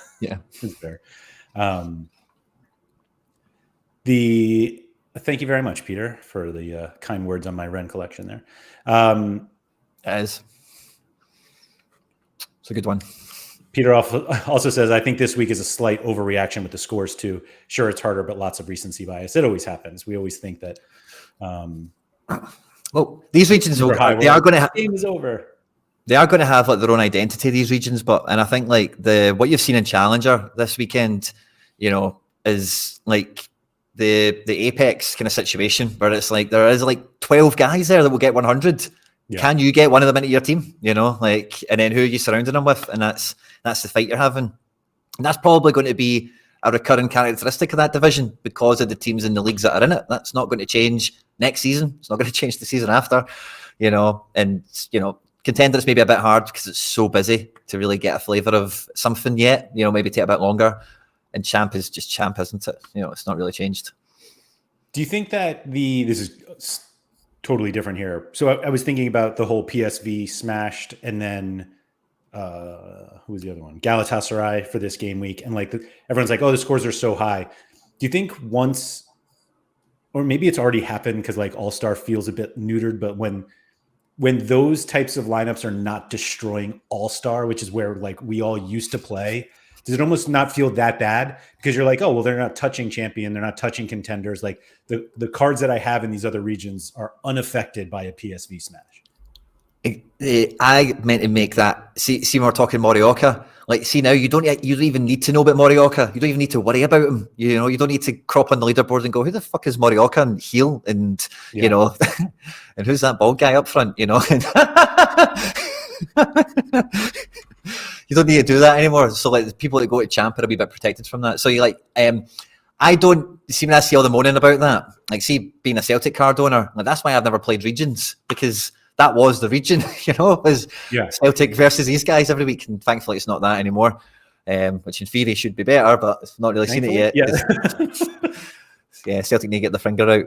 fair. Thank you very much, Peter, for the kind words on my Ren collection there. It's a good one. Peter also says, I think this week is a slight overreaction with the scores too. Sure, it's harder, but lots of recency bias. It always happens. We always think that. Well, these regions they are going to have. Game is over. They are going to have like their own identity, these regions, and I think like what you've seen in Challenger this weekend, is like the apex kind of situation where it's like there is like 12 guys there that will get 100. Yeah. Can you get one of them into your team? And then who are you surrounding them with? And that's the fight you're having. And that's probably going to be a recurring characteristic of that division because of the teams in the leagues that are in it. That's not going to change next season. It's not going to change the season after, Contender is maybe a bit hard because it's so busy to really get a flavour of something yet. Maybe take a bit longer. And Champ is just Champ, isn't it? It's not really changed. Do you think that this is totally different here? So I was thinking about the whole PSV smashed, and then who was the other one? Galatasaray for this game week, and like everyone's like, "Oh, the scores are so high." Do you think once, or maybe it's already happened because like All Star feels a bit neutered, but when those types of lineups are not destroying All Star, which is where like we all used to play, does it almost not feel that bad? Because you're like, oh, well, they're not touching champion. They're not touching contenders. Like the cards that I have in these other regions are unaffected by a PSV smash. I meant to make that. See, we're talking Morioka. Like, see now, you don't even need to know about Morioka. You don't even need to worry about him. You don't need to crop on the leaderboard and go, who the fuck is Morioka? And heal and, and who's that bald guy up front, You don't need to do that anymore. So like the people that go to Champ are a wee bit protected from that. So you like, I don't see when I see all the moaning about that. Like, see, being a Celtic card owner, like that's why I've never played regions, because that was the region, was Celtic versus these guys every week. And thankfully it's not that anymore, which in theory should be better, but I've not really seen it yet. Yeah, Celtic need to get the finger out.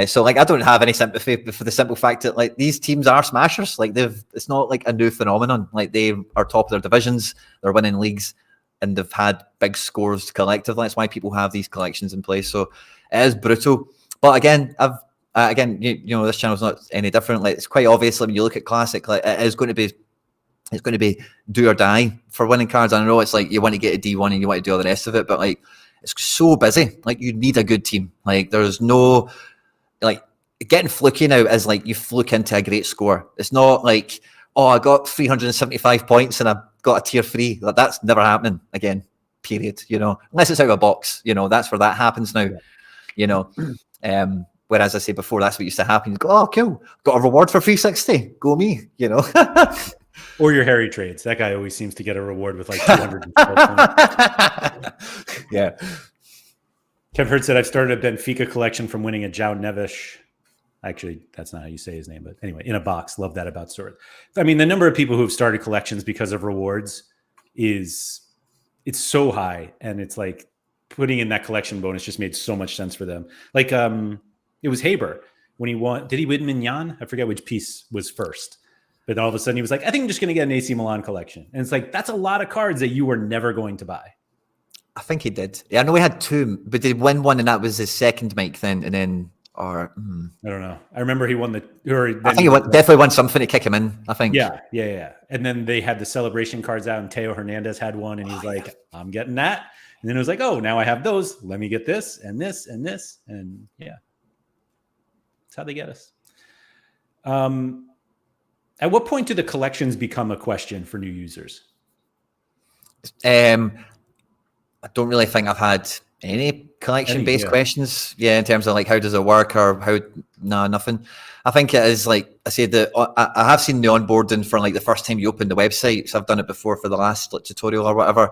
So like I don't have any sympathy for the simple fact that like these teams are smashers. Like it's not like a new phenomenon. Like they are top of their divisions, they're winning leagues, and they've had big scores collectively. That's why people have these collections in place. So it is brutal. But again, this channel's not any different. Like it's quite obvious when you look at Classic, like it is going to be do or die for winning cards. I know it's like you want to get a D1 and you want to do all the rest of it, but like it's so busy. Like you need a good team. Like there's no like getting fluky now is like you fluke into a great score. It's not like, oh, I got 375 points and I got a tier 3. Like, that's never happening again, period. Unless it's out of a box, that's where that happens now. Whereas I say before, that's what used to happen. You go, oh, cool, got a reward for 360. Go me, Or your Harry trades. That guy always seems to get a reward with like 200. Yeah. Kev Hurt said, I've started a Benfica collection from winning a João Neves. Actually, that's not how you say his name, but anyway, in a box. Love that about Sorare. I mean, the number of people who have started collections because of rewards it's so high, and it's like putting in that collection bonus just made so much sense for them. Like it was Haber when he won. Did he win Mignon? I forget which piece was first. But then all of a sudden he was like, I think I'm just going to get an AC Milan collection. And it's like, that's a lot of cards that you were never going to buy. I think he did. Yeah, I know he had two, but did he win one and that was his second mic then? And then, I don't know. I remember he won the. I think he definitely won something to kick him in, I think. Yeah. And then they had the celebration cards out, and Teo Hernandez had one, and he's like, I'm getting that. And then it was like, oh, now I have those. Let me get this and this and this. And yeah, that's how they get us. At what point do the collections become a question for new users? I don't really think I've had any collection-based questions. Yeah, in terms of like how does it work or how? No, nothing. I think it is like I said that I have seen the onboarding for like the first time you open the website. So I've done it before for the last tutorial or whatever.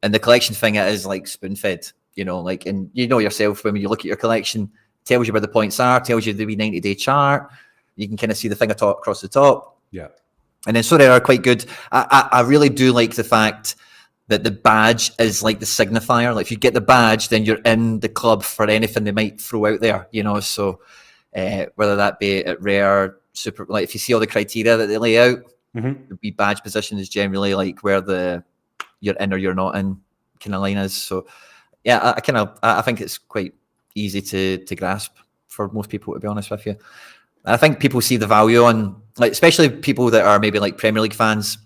And the collection thing, it is like spoon-fed. Like, and you know yourself when you look at your collection, tells you where the points are, tells you the wee 90-day chart. You can kind of see the thing across the top. Yeah. And then Sorare are quite good. I really do like the fact that the badge is like the signifier. Like if you get the badge, then you're in the club for anything they might throw out there, So whether that be at rare, super, like if you see all the criteria that they lay out, the wee badge position is generally like where you're in or you're not in kind of line is. So yeah, I think it's quite easy to grasp for most people, to be honest with you. I think people see the value on, like, especially people that are maybe like Premier League fans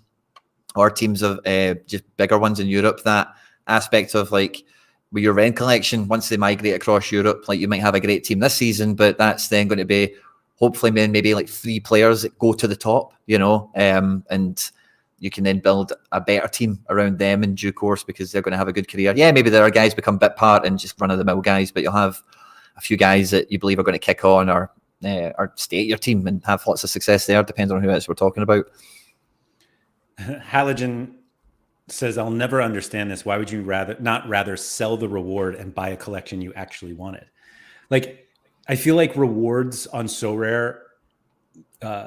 or teams of just bigger ones in Europe, that aspect of like with your rent collection, once they migrate across Europe, like you might have a great team this season, but that's then going to be hopefully maybe like 3 players that go to the top, and you can then build a better team around them in due course because they're going to have a good career. Yeah, maybe there are guys become bit part and just run-of-the-mill guys, but you'll have a few guys that you believe are going to kick on or stay at your team and have lots of success there, depends on who it is we're talking about. Halogen says, I'll never understand this. Why would you rather sell the reward and buy a collection you actually wanted? Like, I feel like rewards on Sorare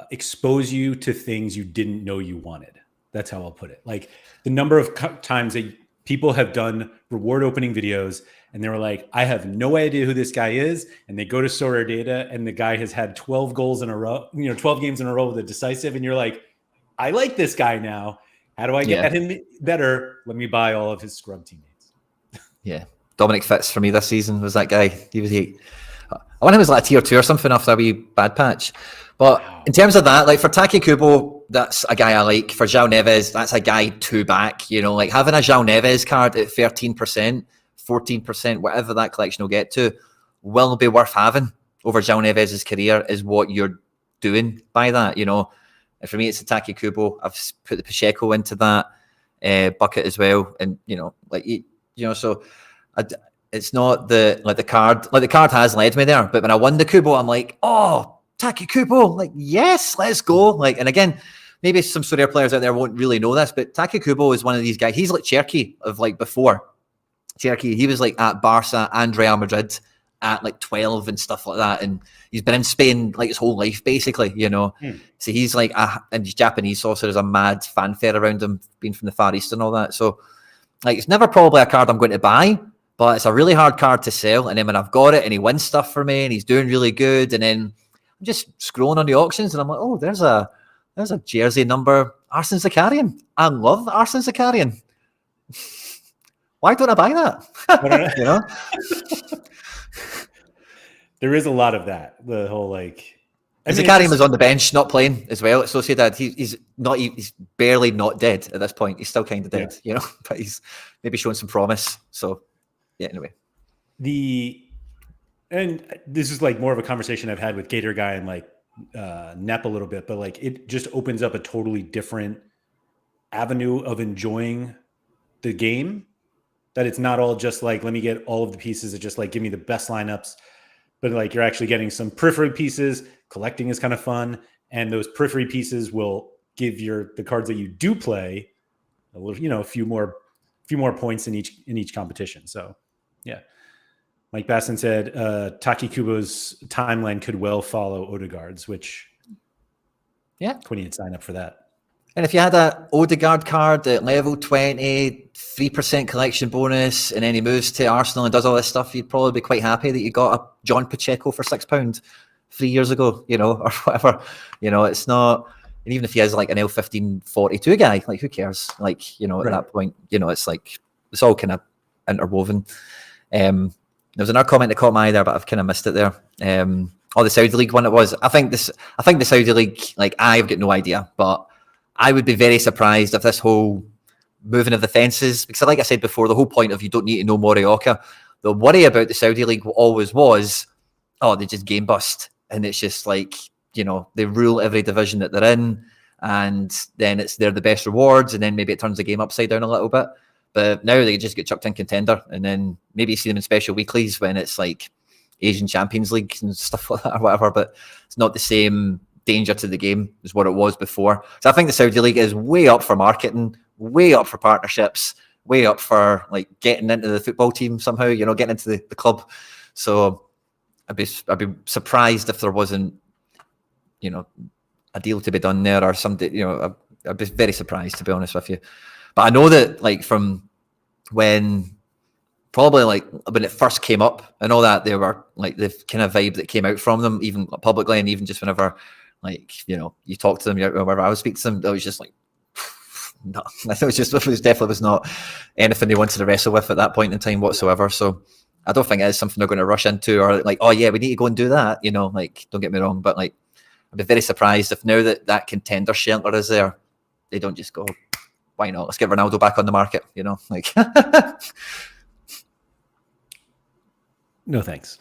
expose you to things you didn't know you wanted. That's how I'll put it. Like the number of times that people have done reward opening videos and they were like, I have no idea who this guy is. And they go to Sorare data and the guy has had 12 goals in a row, 12 games in a row with a decisive. And you're like, I like this guy now. How do I get at him better? Let me buy all of his scrub teammates. Yeah. Dominic Fitz for me this season was that guy. I wonder if it was like a tier 2 or something after a wee bad patch. But in terms of that, like for Taki Kubo, that's a guy I like. For João Neves, that's a guy 2 back. Like having a João Neves card at 13%, 14%, whatever that collection will get to, will be worth having over João Neves' career is what you're doing by that, And for me, it's a Taki Kubo. I've put the Pacheco into that bucket as well. And, so it's not the card. Like the card has led me there. But when I won the Kubo, I'm like, oh, Taki Kubo, like, yes, let's go. Like, and again, maybe some Sorare players out there won't really know this, but Taki Kubo is one of these guys. He's like Cherky of like before. Cherky, he was like at Barca and Real Madrid at like 12 and stuff like that. And he's been in Spain like his whole life, basically, So he's like, and he's Japanese, so there's a mad fanfare around him, being from the Far East and all that. So, like, it's never probably a card I'm going to buy, but it's a really hard card to sell. And then when I've got it and he wins stuff for me and he's doing really good, and then I'm just scrolling on the auctions and I'm like, oh, there's a jersey number, Arsene Zakarian. I love Arsene Zakarian. Why don't I buy that? There is a lot of that. The whole like, Zakarian was on the bench, not playing as well. So say that he's barely not dead at this point. He's still kind of dead, but he's maybe showing some promise. So yeah, anyway. And this is like more of a conversation I've had with Gator Guy and like Nep a little bit, but like it just opens up a totally different avenue of enjoying the game. That it's not all just like, let me get all of the pieces that just like give me the best lineups, but like you're actually getting some periphery pieces. Collecting is kind of fun, and those periphery pieces will give the cards that you do play a little, a few more points in each competition. So, yeah. Mike Basson said Taki Kubo's timeline could well follow Odegaard's, which Quinny would sign up for that. And if you had a Odegaard card at level 20, 3% collection bonus, and then he moves to Arsenal and does all this stuff, you'd probably be quite happy that you got a John Pacheco for £6 3 years ago, or whatever. It's not, and even if he has like an L1542 guy, like who cares? Like, at that point, it's like, it's all kind of interwoven. There was another comment that caught my eye there, but I've kind of missed it there. The Saudi League one it was. I think the Saudi League, like, I've got no idea, but I would be very surprised if this whole moving of the fences, because like I said before, the whole point of you don't need to know Morioka. The worry about the Saudi League always was, they just game bust. And it's just like, they rule every division that they're in, and then they're the best rewards, and then maybe it turns the game upside down a little bit. But now they just get chucked in contender, and then maybe you see them in special weeklies when it's like Asian Champions League and stuff like that or whatever, but it's not the same danger to the game as what it was before. So I think the Saudi League is way up for marketing, way up for partnerships, way up for like getting into the football team somehow, getting into the club. So I'd be surprised if there wasn't, a deal to be done there or something. I'd be very surprised, to be honest with you. But I know that like from when it first came up and all that, they were like the kind of vibe that came out from them, even publicly, and even just whenever you talk to them, whenever I would speak to them, it was just like, no, it definitely was not anything they wanted to wrestle with at that point in time whatsoever. So I don't think it is something they're going to rush into or like, oh yeah, we need to go and do that. Like, don't get me wrong, but like, I'd be very surprised if now that contender shelter is there, they don't just go, why not? Let's get Ronaldo back on the market, like. No, thanks.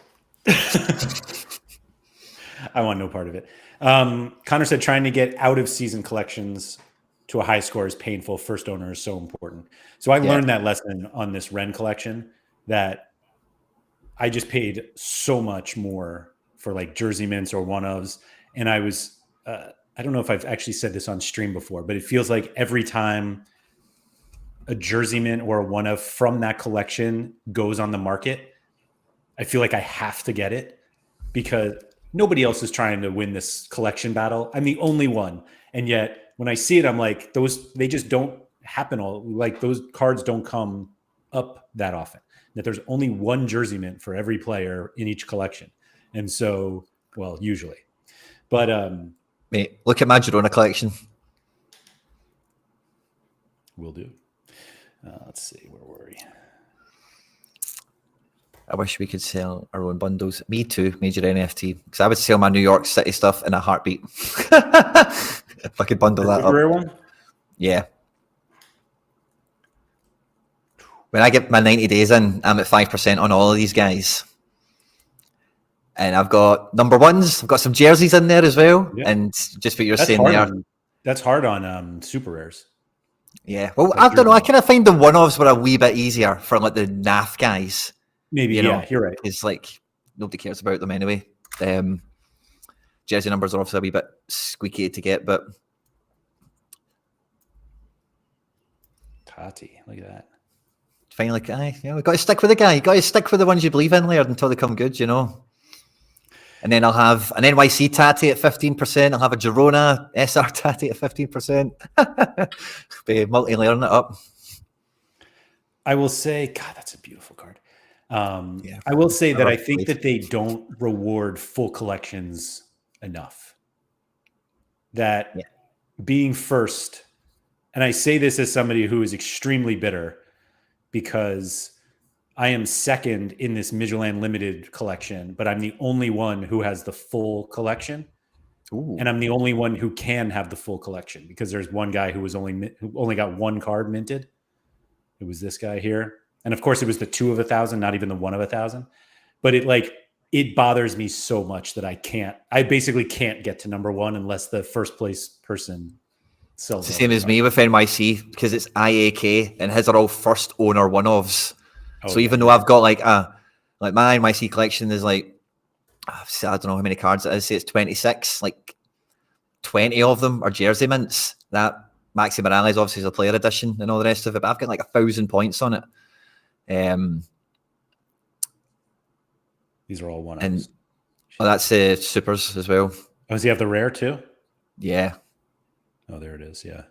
I want no part of it. Connor said trying to get out of season collections to a high score is painful. First owner is so important. So I learned that lesson on this Ren collection, that I just paid so much more for like jersey mints or one-ofs. And I was, I don't know if I've actually said this on stream before, but it feels like every time a jersey mint or a one-of from that collection goes on the market, I feel like I have to get it because nobody else is trying to win this collection battle. I'm the only one. And yet when I see it, I'm like, they just don't happen those cards don't come up that often. That there's only one jersey mint for every player in each collection. And so, well, usually. But mate, look at my Girona collection. Will do. Let's see, where were we? I wish we could sell our own bundles. Me too, major NFT. Because I would sell my New York City stuff in a heartbeat. If I could bundle that up. Rare one? Yeah. When I get my 90 days in, I'm at 5% on all of these guys. And I've got number ones. I've got some jerseys in there as well. Yeah. And just what you're saying there. That's hard on super rares. Yeah. Well, like I don't know. I kind of find the one-offs were a wee bit easier for like the NAF guys. Maybe, you're right. It's like nobody cares about them anyway. Jersey numbers are obviously a wee bit squeaky to get, but Tati, look at that. Finally, we've got to stick with the guy. You've got to stick with the ones you believe in, Laird, until they come good, And then I'll have an NYC Tati at 15%. I'll have a Girona SR Tati at 15%. Be multi-layering it up. I will say, God, that's a beautiful card. I will say that I think that they don't reward full collections enough. That being first, and I say this as somebody who is extremely bitter because I am second in this Midtjylland Limited collection, but I'm the only one who has the full collection. Ooh. And I'm the only one who can have the full collection because there's one guy who only got one card minted. It was this guy here. And of course it was the 2 of 1,000, not even the 1 of 1,000. But it bothers me so much that I basically can't get to number one unless the first place person sells. It's the same as me with NYC because it's IAK and his are all first owner one-offs. So even though I've got like my NYC collection is like, I don't know how many cards it is, say it's 26, like 20 of them are jersey mints. That Maxi Morales obviously is a player edition and all the rest of it, but I've got like 1,000 points on it. These are all one And ofs. that's supers as well. Oh, does he have the rare too? Yeah. Oh, there it is. Yeah.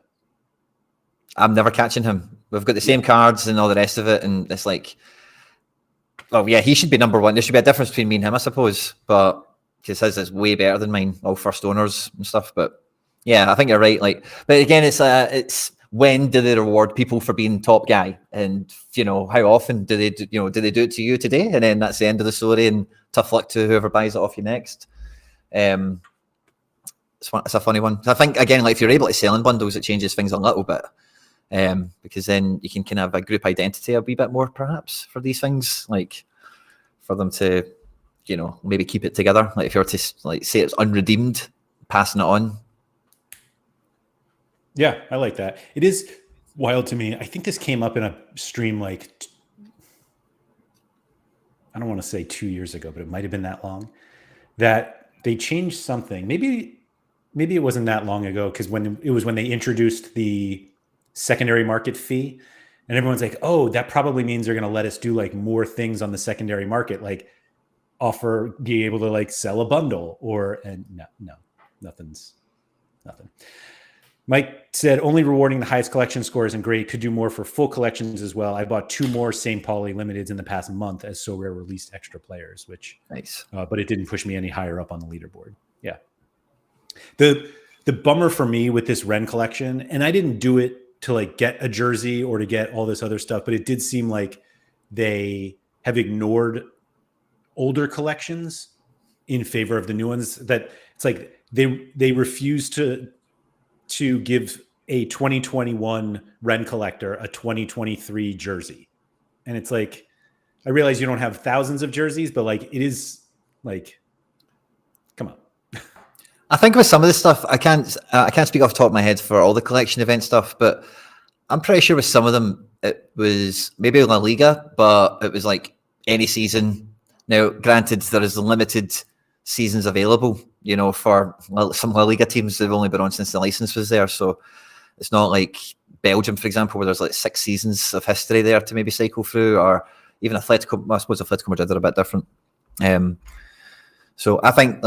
I'm never catching him. We've got the same cards and all the rest of it, and it's like, oh yeah, he should be number one. There should be a difference between me and him, I suppose, but because his is way better than mine, all first owners and stuff. But yeah, I think you're right. Like, but again, it's when do they reward people for being top guy, and how often do they do it to you today, and then that's the end of the story, and tough luck to whoever buys it off you next. It's a funny one. I think again, like if you're able to sell in bundles, it changes things a little bit. Because then you can kind of have a group identity a wee bit more, perhaps, for these things, like for them to, maybe keep it together. Like if you were to like say it's unredeemed, passing it on. Yeah, I like that. It is wild to me. I think this came up in a stream like, I don't want to say 2 years ago, but it might have been that long, that they changed something. Maybe it wasn't that long ago, because when they introduced the secondary market fee, and everyone's like, oh, that probably means they're going to let us do like more things on the secondary market, like be able to like sell a bundle nothing. Mike said only rewarding the highest collection score isn't great. Could do more for full collections as well. I bought 2 more St. Pauli limiteds in the past month as Sorare released extra players, which Nice. But it didn't push me any higher up on the leaderboard. Yeah. The bummer for me with this Ren collection, and I didn't do it to like get a jersey or to get all this other stuff, but it did seem like they have ignored older collections in favor of the new ones. That it's like they refuse to give a 2021 Ren collector a 2023 jersey. And it's like, I realize you don't have thousands of jerseys, but like it is like, come on. I think with some of this stuff, I can't speak off the top of my head for all the collection event stuff, but I'm pretty sure with some of them it was maybe La Liga, but it was like any season. Now, granted, there is limited seasons available, for some La Liga teams. They've only been on since the license was there, so it's not like Belgium, for example, where there's like 6 seasons of history there to maybe cycle through, or even Atletico. I suppose Atletico Madrid are a bit different. So I think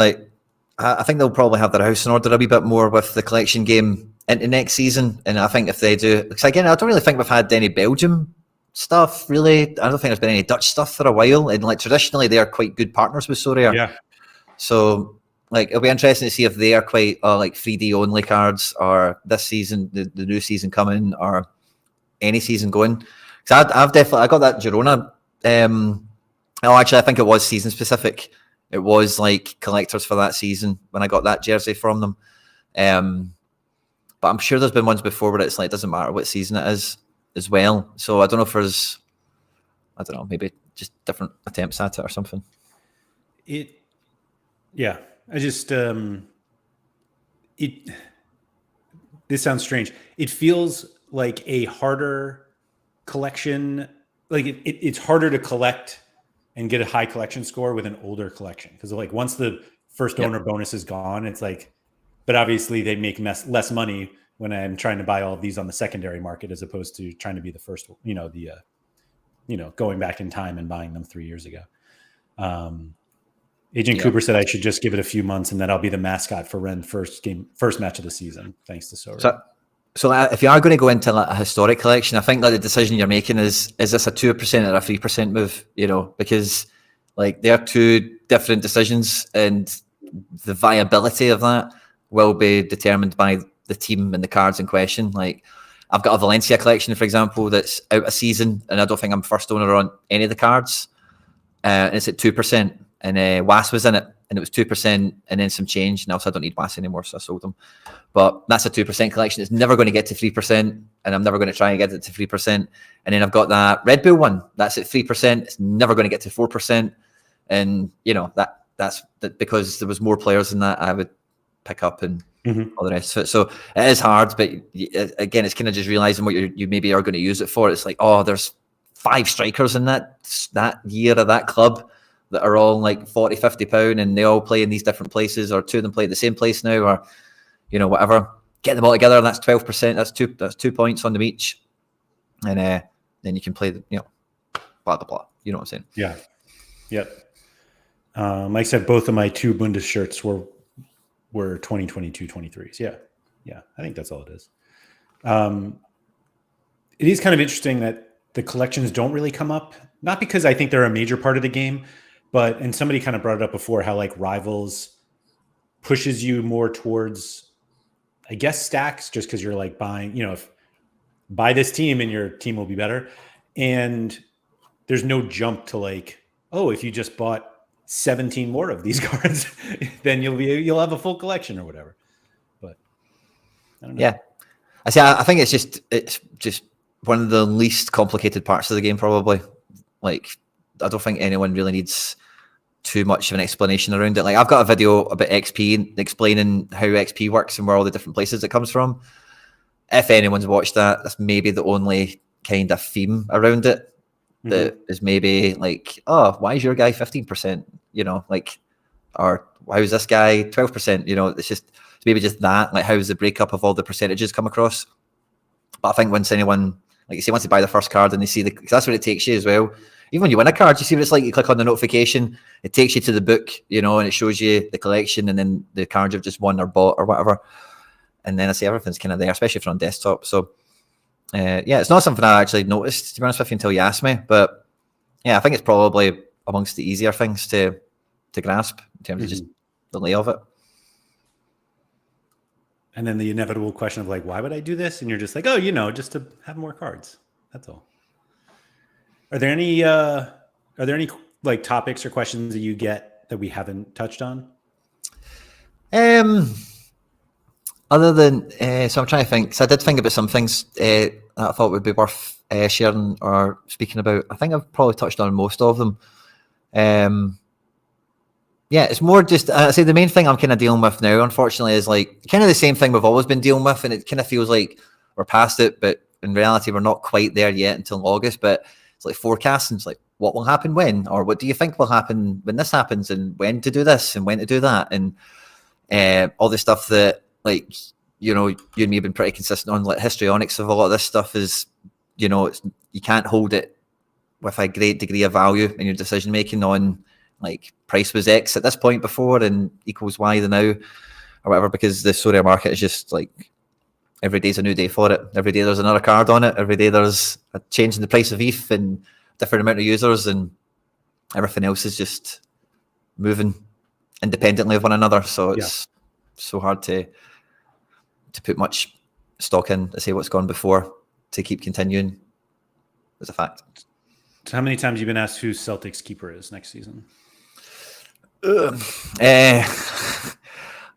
they'll probably have their house in order a wee bit more with the collection game into next season. And I think if they do, because again, I don't really think we've had any Belgium stuff, really. I don't think there's been any Dutch stuff for a while. And like traditionally, they are quite good partners with Sorare. Yeah. So like it'll be interesting to see if they are quite like 3D only cards, or this season, the new season coming, or any season going. Because I got that Girona. Actually, I think it was season specific. It was like collectors for that season when I got that jersey from them. But I'm sure there's been ones before where it's like, it doesn't matter what season it is as well. So I don't know if there's, maybe just different attempts at it or something. Yeah, I just, this sounds strange. It feels like a harder collection. Like it's harder to collect and get a high collection score with an older collection. Because like once the first owner bonus is gone, it's like, but obviously they make less money when I'm trying to buy all of these on the secondary market, as opposed to trying to be the first, going back in time and buying them 3 years ago. Agent Cooper said I should just give it a few months and that I'll be the mascot for Ren first match of the season, thanks to Sorare. So if you are going to go into like a historic collection, I think that the decision you're making is this a 2% or a 3% move, because like they are 2 different decisions, and the viability of that will be determined by the team and the cards in question. Like I've got a Valencia collection, for example, that's out a season, and I don't think I'm first owner on any of the cards. And it's at 2%, and WAS was in it, and it was 2%, and then some change. Now, so I don't need WAS anymore, so I sold them. But that's a 2% collection. It's never going to get to 3%, and I'm never going to try and get it to 3%. And then I've got that Red Bull one. That's at 3%. It's never going to get to 4%. And that's because there was more players than that I would pick up and all the rest of it. So it is hard, but again, it's kind of just realizing what you maybe are going to use it for. It's like, oh, there's 5 strikers in that year of that club that are all like 40, 50 pound, and they all play in these different places, or 2 of them play at the same place now, or whatever. Get them all together, and that's 12%. That's 2 points on the each, and then you can play the blah blah blah. You know what I'm saying? Yeah. Yep. Mike said both of my 2 Bundes shirts were 2022 23s. Yeah, I think that's all it is. It is kind of interesting that the collections don't really come up, not because I think they're a major part of the game, but, and somebody kind of brought it up before, how like Rivals pushes you more towards, I guess, stacks, just because you're like buying, if buy this team and your team will be better. And there's no jump to like, oh, if you just bought 17 more of these cards, then you'll have a full collection or whatever. But I don't know. Yeah, I think it's just one of the least complicated parts of the game, probably. Like, I don't think anyone really needs too much of an explanation around it. Like, I've got a video about XP and explaining how XP works and where all the different places it comes from. If anyone's watched that, that's maybe the only kind of theme around it that is maybe like, oh, why is your guy 15%? Like, or why is this guy 12%? It's maybe just that. Like, how's the breakup of all the percentages come across? But I think once anyone, like you say, once they buy the first card and they see because that's what it takes you as well. Even when you win a card, you see what it's like. You click on the notification, it takes you to the book, and it shows you the collection and then the cards you've just won or bought or whatever. And then I say everything's kind of there, especially if you're on desktop. So, it's not something I actually noticed, to be honest with you, until you asked me. But yeah, I think it's probably amongst the easier things to grasp in terms of just the lay of it. And then the inevitable question of like, why would I do this? And you're just like, oh, just to have more cards. That's all. Are there any like topics or questions that you get that we haven't touched on? Other than, so I'm trying to think. So I did think about some things that I thought would be worth sharing or speaking about. I think I've probably touched on most of them. It's more just, I say the main thing I'm kind of dealing with now, unfortunately, is like kind of the same thing we've always been dealing with. And it kind of feels like we're past it, but in reality, we're not quite there yet until August. But it's like forecasting. It's like, what will happen when? Or what do you think will happen when this happens? And when to do this and when to do that? And all the stuff that, like, you and me have been pretty consistent on. Like, histrionics of a lot of this stuff is, you can't hold it with a great degree of value in your decision making on, like, price was X at this point before and equals Y the now or whatever, because the Sorare market is just like every day's a new day for it. Every day there's another card on it. Every day there's a change in the price of ETH and different amount of users, and everything else is just moving independently of one another. So it's so hard to put much stock in to say what's gone before to keep continuing as a fact. So how many times have you been asked who Celtics keeper is next season?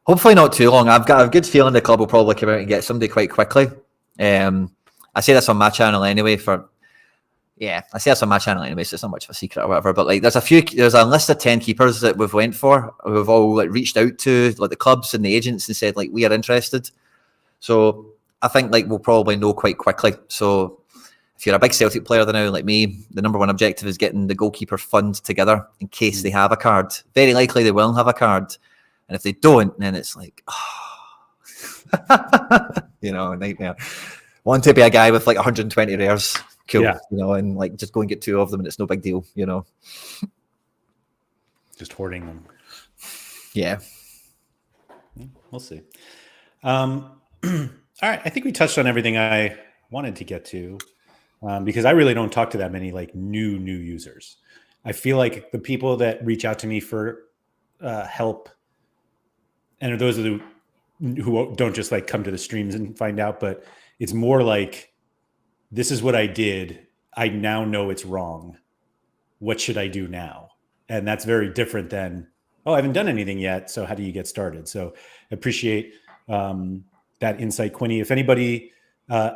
Hopefully not too long. I've got a good feeling the club will probably come out and get somebody quite quickly. I say this on my channel anyway. So it's not much of a secret or whatever. But like, there's a list of 10 keepers that we've went for. We've all like reached out to like the clubs and the agents and said like we are interested. So I think like we'll probably know quite quickly. So if you're a big Celtic player now, like me, the number one objective is getting the goalkeeper fund together in case they have a card. Very likely they will have a card. And if they don't, then it's like, nightmare. Want to be a guy with like 120 rares. Cool. Yeah. And like just go and get 2 of them and it's no big deal, Just hoarding them. Yeah. We'll see. All right. I think we touched on everything I wanted to get to. Because I really don't talk to that many like new users. I feel like the people that reach out to me for help, and those are who don't just like come to the streams and find out, but it's more like, this is what I did. I now know it's wrong. What should I do now? And that's very different than, oh, I haven't done anything yet. So how do you get started? So appreciate that insight, Quinny. If anybody...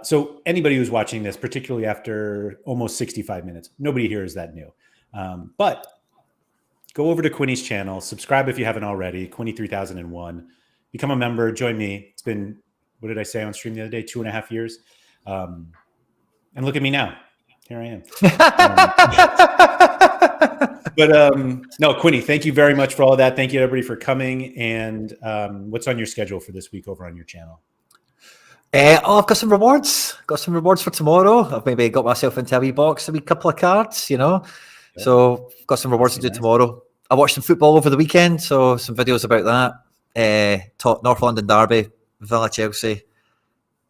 so anybody who's watching this, particularly after almost 65 minutes, nobody here is that new. But go over to Quinny's channel, subscribe if you haven't already, Quinny 3001, become a member, join me. It's been, what did I say on stream the other day? 2.5 years. And look at me now. Here I am. No, Quinny, thank you very much for all of that. Thank you everybody for coming. And what's on your schedule for this week over on your channel? I've got some rewards. Got some rewards for tomorrow. I've maybe got myself into a wee couple of cards, So got some rewards to do tomorrow. I watched some football over the weekend, so some videos about that. Top North London derby, Villa Chelsea.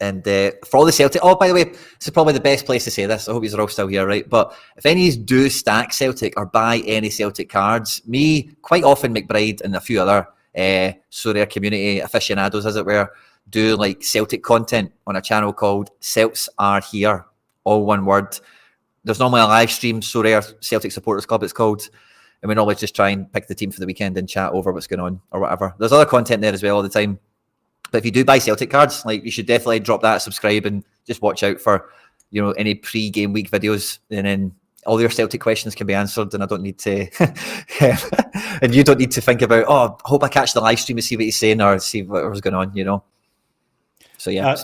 And for all the Celtic, oh, by the way, this is probably the best place to say this. I hope you're all still here, right? But if any of you do stack Celtic or buy any Celtic cards, me, quite often McBride and a few other Sorare community aficionados, as it were, do like Celtic content on a channel called Celts Are Here, all one word. There's normally a live stream, Sorare Celtic Supporters Club it's called, and we normally just try and pick the team for the weekend and chat over what's going on or whatever. There's other content there as well all the time. But if you do buy Celtic cards, like, you should definitely drop that, subscribe, and just watch out for, you know, any pre-game week videos, and then all your Celtic questions can be answered, and I don't need to, and you don't need to think about, oh, I hope I catch the live stream to see what he's saying or see what's going on, you know. So yeah,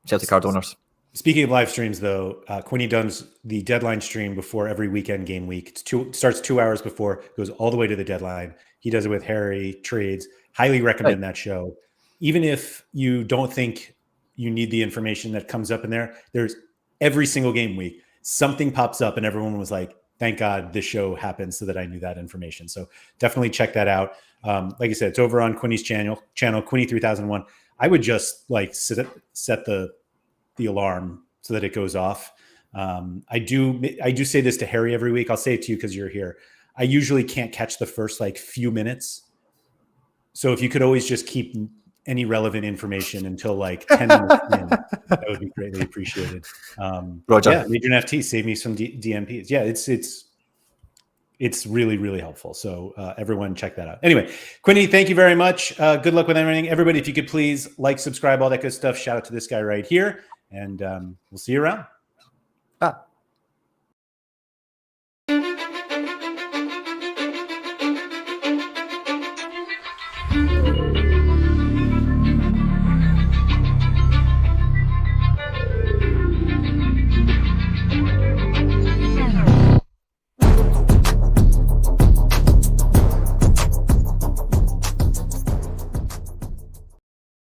Celtic card owners. Speaking of live streams, though, Quinny does the deadline stream before every weekend game week. It starts 2 hours before, goes all the way to the deadline. He does it with Harry Trades. Highly recommend that show. Even if you don't think you need the information that comes up in there, there's every single game week, something pops up and everyone was like, thank God this show happened so that I knew that information. So definitely check that out. Like I said, it's over on Quinny's channel Quinny 3001. I would just like set the alarm so that it goes off. I do say this to Harry every week. I'll say it to you because you're here. I usually can't catch the first like few minutes. So if you could always just keep any relevant information until like 10 minutes in, that would be greatly appreciated. Roger. Yeah, Legion FT, save me some DMPs. Yeah, it's really, really helpful. So everyone check that out. Anyway, Quinny, thank you very much. Good luck with everything. Everybody, if you could please like, subscribe, all that good stuff. Shout out to this guy right here. And we'll see you around. Ah.